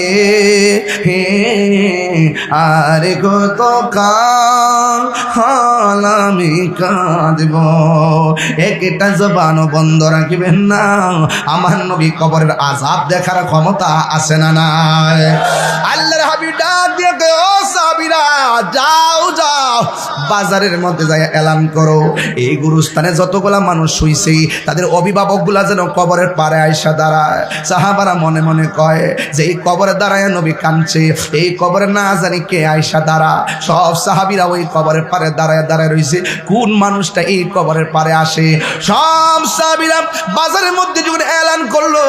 আর কত কাল আমি কাঁদব একটা জবানও বন্ধ রাখবেন না আমার নবী কবরের আযাব দেখার ক্ষমতা আছে না নাই আল্লাহর হাবিব ডাক দিয়ে ও সাহাবীরা যাও যাও বাজারের মধ্যে যায় এলান করো এই গুরুস্থানে যতগুলা মানুষ শুইছে তাদের অভিভাবকগুলা যেন কবরের পারে আয়সা দাঁড়ায় সাহাবারা মনে মনে কয় যে এই কবরে দাঁড়ায় নবী কাঁদছে এই কবরে না জানি কে আয়সা দাঁড়া সব সাহাবীরা ওই কবরের পারে দাঁড়ায় দাঁড়ায় রইছে কোন মানুষটা এই কবরের পারে আসে সব সাহাবীরা বাজারের মধ্যে যখন এলান করলো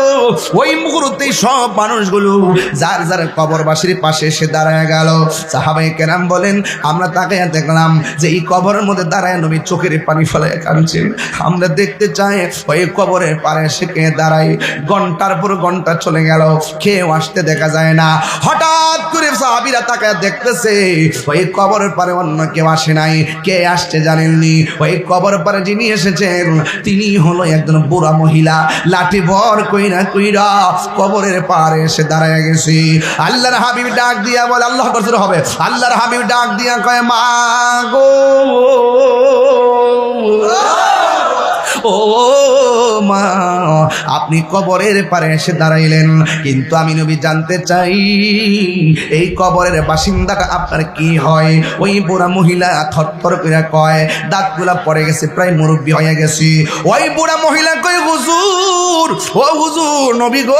ওই মুহূর্তেই সব মানুষগুলো যার যার কবরবাসীর পাশে এসে দাঁড়ায় গেল সাহাবায়ে কেরাম বলেন আমরা তাকায়া দেখলাম যে এই কবরের মধ্যে দাঁড়ায় নবী চোখের পানি ফেলে কাঁদছেন আমরা দেখতে চাই ওই কবরের পারে এসে কে দাঁড়ায় ঘন্টার পর ঘন্টা চলে গেল কেউ আসতে দেখা যায় না হঠাৎ করে সাহাবীরা তাকায়া দেখতেছে ওই কবরের পারে অন্য কেউ আসে নাই কে আসছে জানেননি ওই কবরের পারে যিনি এসেছেন তিনি হলো একজন বুড়া মহিলা লাঠি ভর কইরা কইরা কবরের পারে এসে দাঁড়ায় গেছে আল্লাহর হাবিব ডাক দিয়া বলে আল্লাহ করতে হবে আল্লাহর হাবিব ডাক দিয়া কয় মা গো ও মা আপনি কবরের পারে এসে দাঁড়াইলেন কিন্তু আমি নবী জানতে চাই এই কবরের বাসিন্দাটা আপনার কি হয় ওই বুড়া মহিলা থরথর করে কয় দাঁতগুলা পড়ে গেছে প্রায় মুরব্বী হয়ে গেছে ওই বুড়া মহিলা কয় হুজুর ও হুজুর নবী গো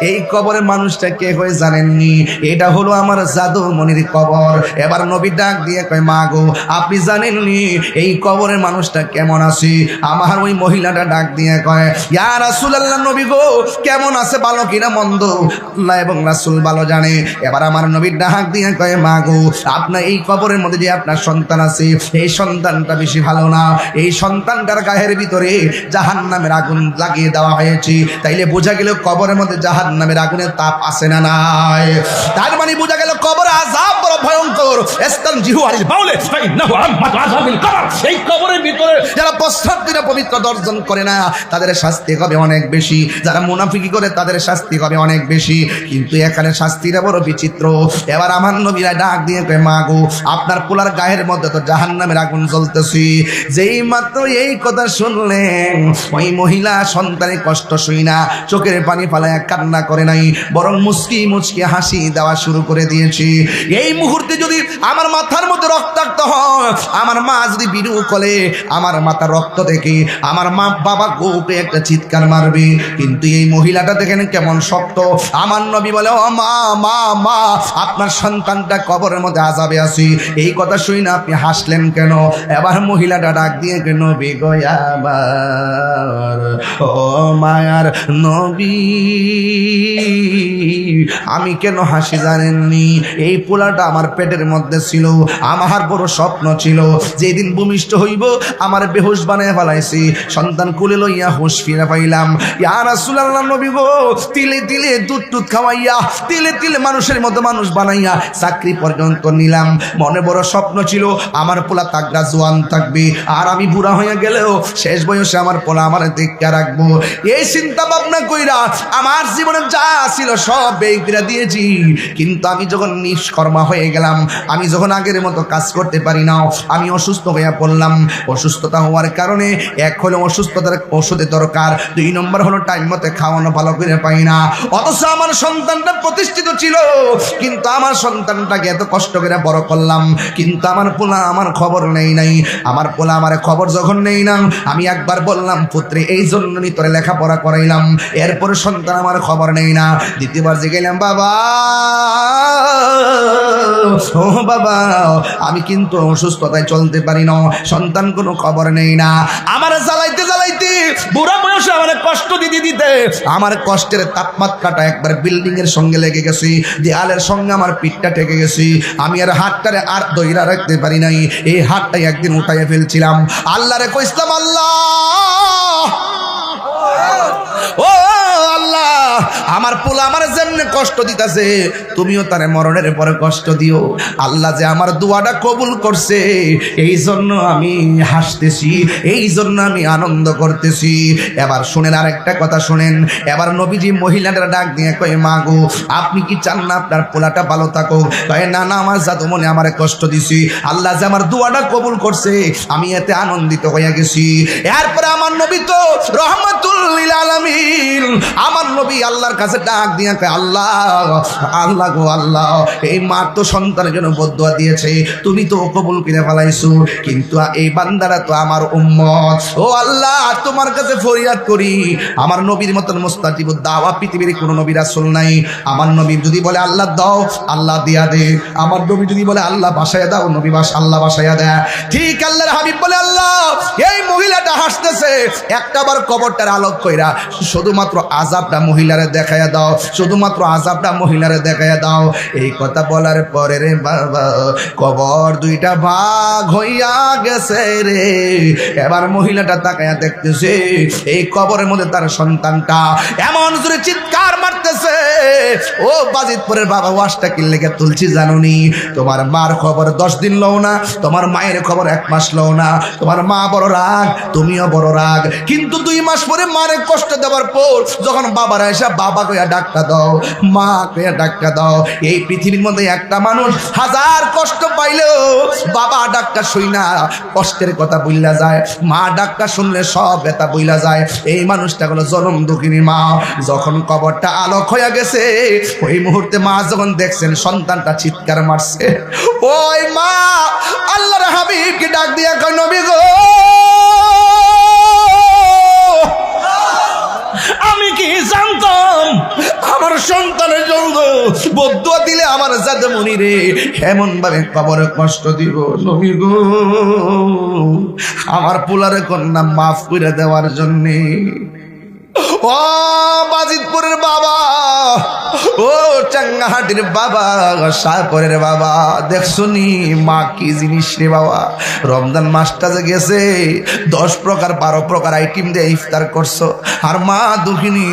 এই কবরের মানুষটা কে হয় জানেননি এটা হলো আমার জাদু মনির কবর এবার নবী ডাক দিয়ে কয় মা গো আপনি জানেননি এই কবরের মানুষটা কেমন আছে আমার ওই মহিলাটা ডাক দিয়ে কয় ইয়া রাসূলুল্লাহ নবী গো কেমন আছে ভালো কিনা মন্দ আল্লাহ এবং রাসূল ভালো জানে এবার আমার নবী ডাক দিয়ে কয় মা গো আপনার এই কবরের মধ্যে যে আপনার সন্তান আছে এই সন্তানটা বেশি ভালো না এই সন্তানটার গায়ের ভিতরে জাহান্নামের আগুন লাগিয়ে দেওয়া হয়েছে তাইলে বোঝা গেল কবরের মধ্যে জাহান্নামের আগুনের তাপ আছে না নাই তার মানে বোঝা গেল কবর আযাব বড় ভয়ঙ্কর ইস্তানজিহু আনিল বাউলে ফাইন্নাহু আম্মাতু আযাবিল কবর এই কবরের ভিতরে যারা প্রস্তাব দিয়ে পবিত্র দর্শন করে না তাদের শাস্তি হবে অনেক বেশি যারা মুনাফিকি করে তাদের শাস্তি হবে অনেক বেশি কিন্তু এখানে শাস্তিটা বড় বিচিত্র এবার আমার নবীরা ডাক দিয়ে কয় মা গো আপনার পোলার গায়ের মধ্যে তো জাহান্নামের আগুন জ্বলতেছে যেই মাত্র এই কথা শুনলেন ওই মহিলা সন্তানের কষ্ট শুই না চোখের পানি ফালায় কান্না করে নাই বরং মুচকি মুচকি হাসি দেওয়া শুরু করে দিয়েছে এই মুহূর্তে যদি আমার মাথার মধ্যে রক্তাক্ত হয় আমার মা যদি বিরু কলে আমার মাথা রক্ত দেখে আমার মা বাবা গোপে একটা চিৎকার মারবে কিন্তু এই মহিলাটা দেখেন কেমন শক্ত আমার নবী বলে ও মা মা মা আপনার সন্তানটা কবরের মধ্যে আযাবে আছে এই কথা শুই না আপনি হাসলেন কেন এবার মহিলাটা ডাক দিয়ে কেন বেগয়াবার ও মায়ার নবী আমি কেন হাসি জানেননি এই পোলাটা আমার পেটের মধ্যে ছিল আমার বড় স্বপ্ন ছিল যেদিন ভূমিষ্ঠ হইব আমার বেহুশ বানায় ফেলাইছি সন্তান কুলে লইয়া হুঁশ ফিরে পাইলাম ইয়া রাসূলুল্লাহ নবী গো তিলে তিলে দুধ টুধ খাওয়াইয়া তিলে তিলে মানুষের মতো মানুষ বানাইয়া চাকরি পর্যন্ত নিলাম মনে বড় স্বপ্ন ছিল আমার পোলা তাগড়া জোয়ান থাকবে আর আমি বুড়া হয়ে গেলেও শেষ বয়সে আমার পোলা আমার দেখতে রাখবো। এই চিন্তা ভাবনা কইরা আমার জীবনে যা ছিল সব ব্যয় করে দিয়েছি, কিন্তু আমি যখন নিষ্কর্মা হয়ে গেলাম, আমি যখন আগের মতো কাজ করতে পারি না, আমি অসুস্থ হয়ে পড়লাম। অসুস্থতা হওয়ার কারণে এক হলো অসুস্থতার ওষুধের দরকার, 2 নম্বর হলো টাইম মতো খাওয়ানো ভালো করে পাই না। অথচ আমার সন্তানটা প্রতিষ্ঠিত ছিল, কিন্তু আমার সন্তানটাকে এত কষ্ট করে বড় করলাম, কিন্তু আমার পোলা আমার খবর নেই নাই। আমার পোলা আমার খবর যখন নেই না, আমি একবার বললাম পুত্রে এই জন্যই তোরে লেখাপড়া করাইলাম, এরপরে সন্তান আমার খবর নেই না। দ্বিতীয়বার যে গেলাম, বাবা ও বাবা আমি কিন্তু অসুস্থতায় চলতে পারি না, সন্তান কোনো খবর নেই না। আমার জ্বালাইতে জ্বালাইতে বুড়া বয়সে আমার কষ্ট দিতে দিতে আমার কষ্টের তাপমাত্রাটা একবার বিল্ডিং এর সঙ্গে লেগে গেছি, দেয়ালের সঙ্গে আমার পিঠটা ঠেকে গেছি। আমি আর হাতটারে আর দইরা রাখতে পারি নাই, এই হাতটাই একদিন উঠাইয়া ফেলছিলাম। আল্লাহরে কইছিলাম, আল্লাহ ও আল্লাহ, আমার পোলা আমার যেমনে কষ্ট দিতেছে তুমিও তারে মরণের পরে কষ্ট দিও। আল্লাহ যে আমার দোয়াটা কবুল করছে, এই জন্য আমি হাসতেছি, এই জন্য আমি আনন্দ করতেছি। এবার শুনেন আরেকটা কথা শুনেন। এবার নবীজি মহিলাটা ডাক দিয়ে কয়, মা গো আপনি কি চান না আপনার পোলাটা ভালো থাকুক? কয় না না, আমার জাদু মনে আমার কষ্ট দিছি, আল্লাহ যে আমার দোয়াটা কবুল করছে আমি এতে আনন্দিত হয়ে গেছি। এরপরে আমার নবী তো রহমাতুল লিল আলামিন, আমার নবী আল্লাহর কাছে ডাক দিয়ে কয়, আল্লাহ আল্লাহ গো আল্লাহ, এই মা তো সন্তানের জন্য বদদুয়া দিয়েছে, তুমি তো কবুল করে ফেলাইছো, কিন্তু এই বান্দারা তো আমার উম্মত। ও আল্লাহ তোমার কাছে ফরিয়াদ করি, আমার নবীর মতন মুস্তাজিবুদ দাওয়া পৃথিবীর কোনো নবী রাসূল নাই। আমার নবী যদি বলে আল্লাহ দাও, আল্লাহ দিয়া দে। আমার নবী যদি বলে আল্লাহ বাসায় দাও, নবী আল্লাহ বাসায় দেয়। ঠিক আল্লাহর হাবিব বলে, আল্লাহ এই মহিলাটা হাসতেছে, একটাবার কবরটার আলোক কইরা শুধুমাত্র আযাবটা মহিলারে দেখাইয়া দাও, শুধুমাত্র আযাবটা মহিলারে দেখাইয়া দাও। এই কথা বলার পরে রে বাবা কবর 2টা ভাগ হইয়া গেছে রে। এবার মহিলাটা তাকাইয়া দেখতেছে এই কবরের মধ্যে তার সন্তানটা এমন জোরে চিৎকার মারতেছে, ও বাজিতপুরের বাবা ওয়াজটা কি লেগে তুলছি জানুনি? তোমার মার খবর 10 দিন লও না, তোমার মায়ের খবর 1 মাস লও না, তোমার মা বড় রাগ, তুমিও বড় রাগ, কিন্তু 2 মাস পরে মারে কষ্ট দেওয়ার পর যখন বাবারা এসে বাবা কইয়া ডাক্তার দাও, মা কইয়া ডাক্তার দাও, এই পৃথিবীর মধ্যে একটা মানুষ 1000 কষ্ট পাইলেও বাবা ডাক্তার শুই না কষ্টের কথা বইলা যায়, মা ডাক্তার শুনলে সব ব্যথা বইলা যায়। এই মানুষটা হলো জনম দুঃখিনী মা। যখন কবরটা আলোক হয়ে গেছে, ওই মুহূর্তে মা যখন দেখছেন সন্তানটা চিৎকার মারছে, ওই মা আল্লাহর হাবিবকে ডাক দিয়া কয়, নবী গো আমি কি জানতাম আমার সন্তানের জন্য বদদুয়া দিলে আমার জাদুমণি রে এমন ভাবে কবরে কষ্ট দিব। নবী গো আমার পোলারে কন্যা মাফ করে দেওয়ার জন্যে। ও বাজিতপুরের বাবা, ও চাঙ্গাহাটির বাবা, শাহপুরের বাবা, দেখছনি মা কি জিনিস রে বাবা। রমজান মাসটা যে গেছে 10 প্রকার 12 প্রকার আইটেম দিয়ে ইফতার করছো, আর মা দুঃখিনী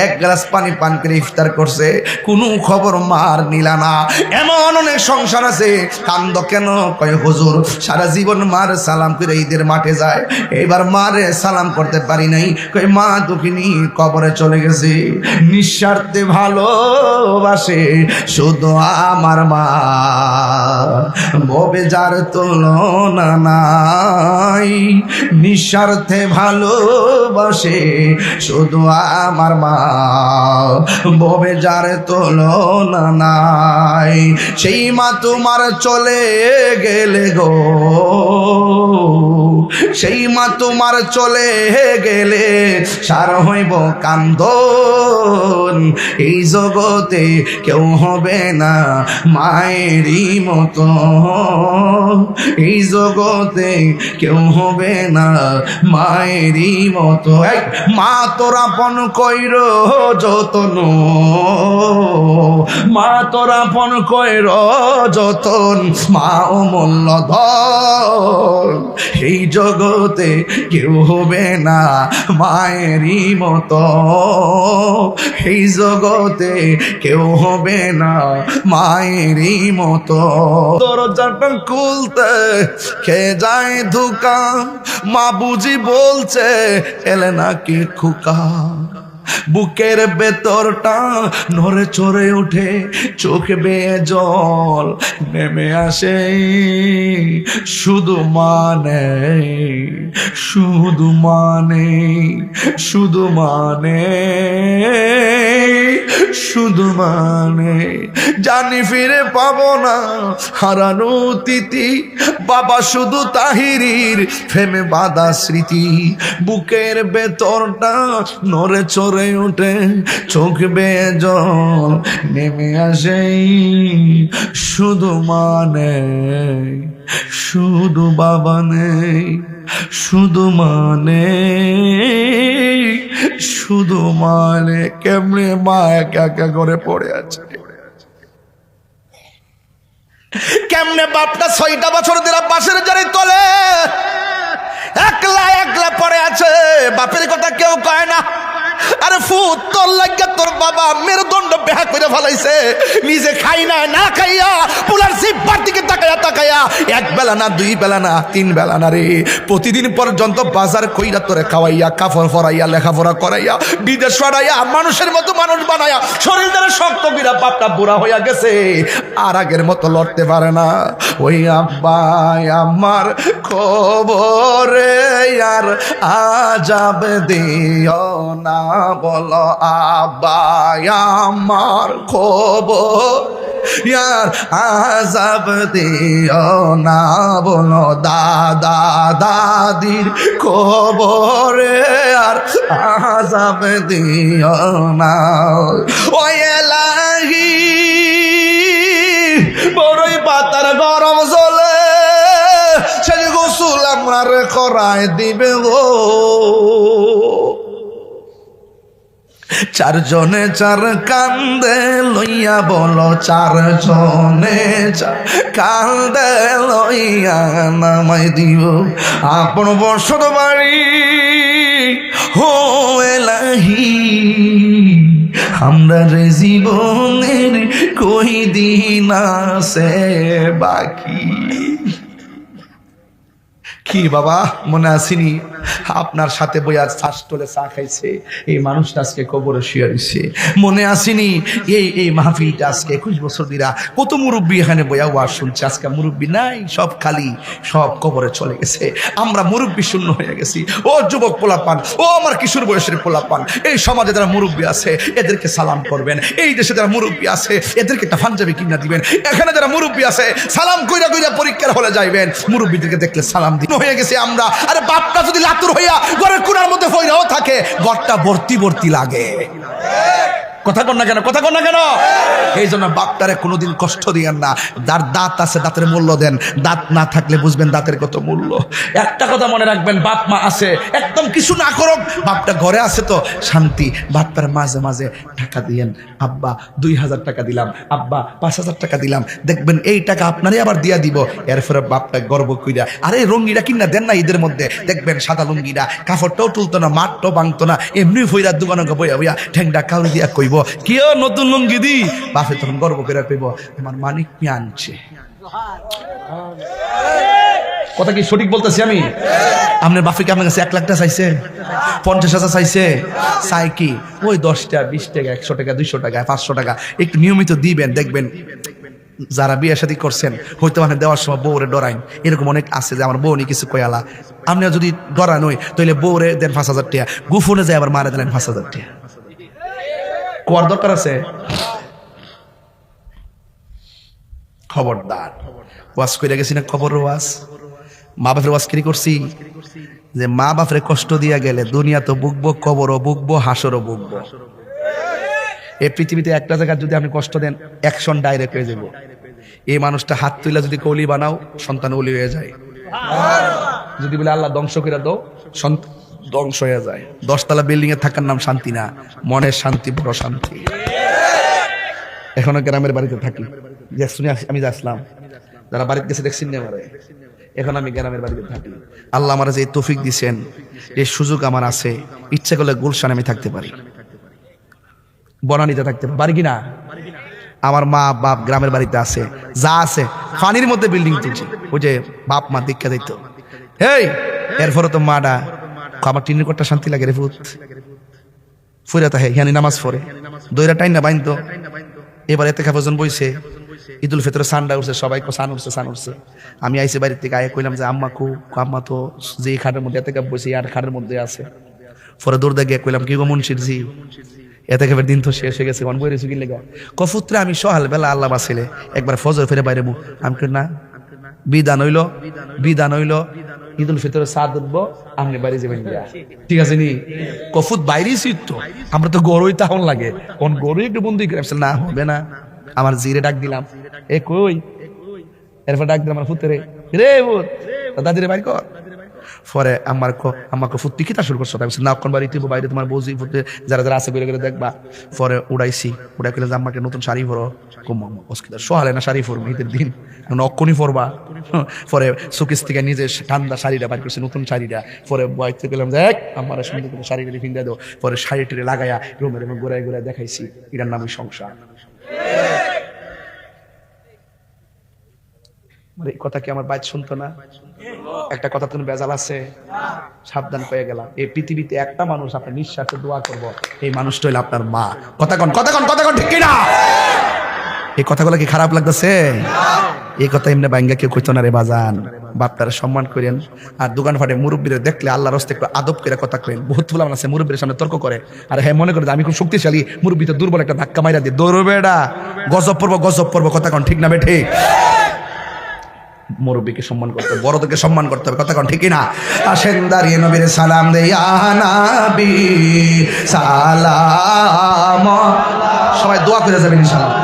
1 গ্লাস পানি পান করে ইফতার করছে, কোনো খবর মার নিলা না। এমন অনেক সংসার আছে কান্দ কেন? কয় হুজুর সারা জীবন মার সালাম করে ঈদের মাঠে যায়, এবার মারে সালাম করতে পারি নাই। কয় মা দুঃখিনী কবরে চলে গেছে, নিঃস্বার্থে ভালোবাসে শুধু আমার মা, ভবে যার তুলনা নাই, নিঃস্বার্থে ভালোবাসে শুধু আমার মা, ভবে যার তুলনা নাই। সেই মা তোমার চলে গেলে গো, সেই মা তোমার চলে গেলে সার হইব কান্দন, এই জগতে কেউ হবে না মায়েরই মতো, এই জগতে কেউ হবে না মায়েরই মতো। মা তোরা পন কইর যতন, মা তোরা পন কইর যতন, মা অমূল্য ধন, এই জগতে কেউ হবে না মায়ের মায়েরই মতো এই জগতে কেউ হবে না মায়েরই মতো। দরজাটা খুলতে কে যায় ধোকা, মা বুঝি বলছে এলে নাকি খোকা। বুকের ভেতরটা নড়ে চড়ে ওঠে, চোখ বেয়ে জল নেমে আসে। শুধু মানে শুধু মানে শুধু মানে শুধু মানে জানি ফিরে পাবো না হারানো অতীতি। বাবা শুধু তাহিরির প্রেমে বাঁধা স্মৃতি। বুকের ভেতরটা নড়ে চড়ে ওঠে, চোখ বেয়ে জল নেমে আসে। শুধু মানে শুধু বাবা নেই, শুধু মানে শুধু মানে। কেমনে মা একা একা করে পড়ে আছে, কেমনে বাপটা 6টা বছর ধরে বাসের জারি তলে একলা একলা পড়ে আছে। বাপের কথা কেউ কয় না। আরে ফুট তোর লাগিয়া তোর বাবা মেরুদণ্ড বেহা করে ফেলাইছে, নিজে খাই না, না খাইয়া পুলার সিপার দিকে তাকাইয়া তাকাইয়া 1 বেলা না 2 বেলা না 3 বেলা না রে, প্রতিদিন পর্যন্ত বাজার কইরা তোরে খাওয়াইয়া, কাপড় পরাইয়া, লেখাপড়া করাইয়া, বিদেশ পাঠাইয়া, মানুষের মতো মানুষ বানাইয়া, শরীর দ্বারা শক্ত বিরা বাপটা বুড়া হইয়া গেছে, আর আগের মতো লড়তে পারে না। ওই আব্বাই আমার খবরে আর আজাব দিও না, বলো আব্বাই আমার খবর यार आजाब दियो ना, बोलो दादा दादिर खबरे यार आजाब दियो ना। ओ एलाही বড়ই পাতার গরম চলে, সে গোসল আমার করায় দিবে গো। 4 জনে 4 কান্দে লইয়া, বলো 4 জনে 4 কান্দে লইয়া নামাই দিও আপন বসত বাড়ি। হো এলাহি আমরা রে জীবনের কই দিন আছে বাকি। কি বাবা মনে আসেনি আপনার সাথে বইয়া শ্বাসতলে চা খাইছে এই মানুষটা আজকে কবরে শুয়ে রইছে? মনে আসেনি এই মাহফিলটা আজকে 21 বছর দিরা কত মুরব্বী এখানে বইয়া ওয়াজ শুনছে, আজকে মুরব্বী নাই, সব খালি, সব কবরে চলে গেছে। আমরা মুরব্বী শূন্য হয়ে গেছি। ও যুবক পোলাপান, ও আমার কিশোর বয়সের পোলাপান, এই সমাজে যারা মুরব্বী আছে এদেরকে সালাম করবেন। এই দেশে যারা মুরব্বী আছে এদেরকে একটা পাঞ্জাবি কিনা দিবেন। এখানে যারা মুরব্বী আছে সালাম কইরা কইরা পরীক্ষার হলে যাইবেন, মুরব্বীদেরকে দেখলে সালাম দিন হয়ে গেছে আমরা। আরে বাপটা যদি লাতুর হইয়া ঘরের কোণার মধ্যে ফইরাও থাকে, ঘরটা ভর্তি ভর্তি লাগে। কথা কন না কেন, কথা কন না কেন? এই জন্য বাপটারে কোনোদিন কষ্ট দিয়েন না। যার দাঁত আছে দাঁতের মূল্য দেন, দাঁত না থাকলে বুঝবেন দাঁতের কত মূল্য। একটা কথা মনে রাখবেন, বাপ মা আছে একদম কিছু না করুক, বাপটা ঘরে আছে তো শান্তি। বাপটার মাঝে মাঝে টাকা দিয়েন, আব্বা 2000 টাকা দিলাম, আব্বা 5000 টাকা দিলাম, দেখবেন এই টাকা আপনারই আবার দিয়া দিব। এরপরে বাপটা গর্ব কইরা আরে রঙ্গিটা কিনা দেন না ঈদের মধ্যে, দেখবেন সাদা লুঙ্গিটা কাপড়টাও তুলতো না, মাঠটাও ভাঙতো না, এমনি ফইরা দোকানে বইয়া বইয়া ঠ্যাংটা কাউরি দিয়া কইব কিও নতুন লুঙ্গি দি। বাপে তখন গর্ব করে কইব আমার মানিক মি আনছে। কথা কি সঠিক বলতেছি আমি? আপনার বাপে কি আপনার কাছে 1 লাখ টাকা চাইছে, 50,000 চাইছে? চাই কি ওই 10 টাকা 20 টাকা 100 টাকা 200 টাকা 500 টাকা একটু নিয়মিত দিবেন। দেখবেন যারা বিয়ে শাদী করছেন হয়তো মানে দেওয়ার সময় বউরে ডরাইন, এরকম অনেক আছে যে আমার বউ নি কিছু কয়ালা। আপনি যদি ডরান হই তাহলে বউরে দেন 5,000 টাকা, গুফনে যায় আবার মারা দিলেন 5,000 টাকা। কোয়ার দরকার আছে? খবরদার। ওয়াজ করে গেছি না, খবর ওয়াজ, মা বাপের ওয়াজ কি করছি যে মা বাপরে কষ্ট দিয়া গেলে দুনিয়া তো বুকবো, কবরও বুকবো, হাসরও বুকবো। এই পৃথিবীতে একটা জায়গায় যদি আপনি কষ্ট দেন অ্যাকশন ডাইরেক্ট হয়ে যাব। এই মানুষটা হাত তুইলা যদি কলি বানাও সন্তান ওলি হয়ে যায়, যদি বলে আল্লাহ ধ্বংস করে দাও সন্তান ধ্বংস হয়ে যায়। 10 তলা বিল্ডিং এ থাকার নাম শান্তি না, মনের শান্তি বড় শান্তি। এখনো গ্রামের বাড়িতে থাকি, যে শুনে আমি আসলাম, যারা বাড়িতে গেছে দেখছেন না, এখন আমি গ্রামের বাড়িতে থাকি। আল্লাহ আমার যে তৌফিক দিয়েছেন, এই সুযোগ আমার আছে, ইচ্ছে করলে গুলশানে আমি থাকতে পারি, বনানীতে থাকতে পারি কিনা। আমার মা বাপ গ্রামের বাড়িতে আছে, যা আছে ফানির মধ্যে বিল্ডিং তুলছে, ওই যে বাপ মা দীক্ষা দিত। হেই, এরপরে তো মাডা আমার টিনের কোটটা শান্তি লাগে রে ভূত ফুরা তাহে হিয়ানি নামাজ পড়ে দইরা টাইন না বাইন। এবার এতে খাফজন বইছে, ঈদুল ফিতরে সানডা উঠছে, সবাই সান উঠছে। আমি আইসি বাড়ির থেকে আয়ে কইলাম যে আম্মা আম্মা তো যে খাটের মধ্যে এতে কাপ বইছে আর খাটের মধ্যে আছে। পরে দৌড় গিয়ে কইলাম কি গো মুন্সির জি, এতে খাবার দিন তো শেষ হয়ে গেছে, অন বইরে চুকি লেগা কফুত্রে আমি সহাল বেলা আল্লাহ বাঁচিলে একবার ফজর ফিরে বাইরে মু আমি কই না বিধান হইল ঈদুল ফিতরে সাদ উঠবো আপনি বাইরে যাবেন, ঠিক আছে নি কফুত বাইরেই শীত তো আমরা তো গরুই তাহন লাগে, কোন গরু একটু বন্দি করে না হবে না। আমার জিরে ডাক দিলাম, এ কই, এরপর ডাক দিলাম আমার ফুতেরে, রে ভূত দাদিরে বাইর কর। পরে আমাকে ফুট টিকিটা শুরু করছো, না কোন বাড়ি তুই বাইরে তোমার বৌজি ফুটে যারা যারা আছে করে দেখবা। পরে উড়াই কিনে যে আমাকে নতুন শাড়ি পরো, সোহালে না শাড়ি পরবো ঈদের দিন, এখন অক্ষণই পরবা। পরে সুকিস থেকে নিজে ঠান্ডা শাড়িটা বাইর করছে, নতুন শাড়িটা। পরে বয়তে গেলাম যে আমার সুন্দর করে শাড়িটা ফিন্দা দাও। পরে শাড়িটি লাগাইয়া রুমের ঘুরাই দেখাইছি, এটার নামই সংসার। এই কথা কি আমার বাইক শুনতো না? একটা কথা তুমি বেজাল আছে, সাবধান পেয়ে গেলাম। এই পৃথিবীতে একটা মানুষ আপনার নিঃশ্বাসে দোয়া করবো, এই মানুষটা হইল আপনার মা। কথা কন ঠিক কিনা? এই কথাগুলো কি খারাপ লাগতেছে? এই কথা এমনি বাইঙ্গা কেউ কইতো না রে বাজান। বাপটারে সম্মান করেন, আর দোকান ফাটে মুরব্বীরা দেখলে আল্লাহর রাস্তায় একটু আদব করে কথা করেন। বহুত ফুলাম আছে মুরব্বীর সামনে তর্ক করে, আর হ্যাঁ মনে করে আমি খুব শক্তিশালী, মুরব্বী তো দুর্বল, একটা ধাক্কা মাইরা দিয়ে দৌড়বে, এটা গজব পড়বো। কথা কন ঠিক না বেঠে? মুরব্বীকে সম্মান করতে হবে, বড়দেরকে সম্মান করতে হবে, কথা কন ঠিক না? আসেন দাঁড়িয়ে নবীর সালাম দে, ইয়া নবী সালাম। সবাই দোয়া করে যাবেন ইনশাআল্লাহ।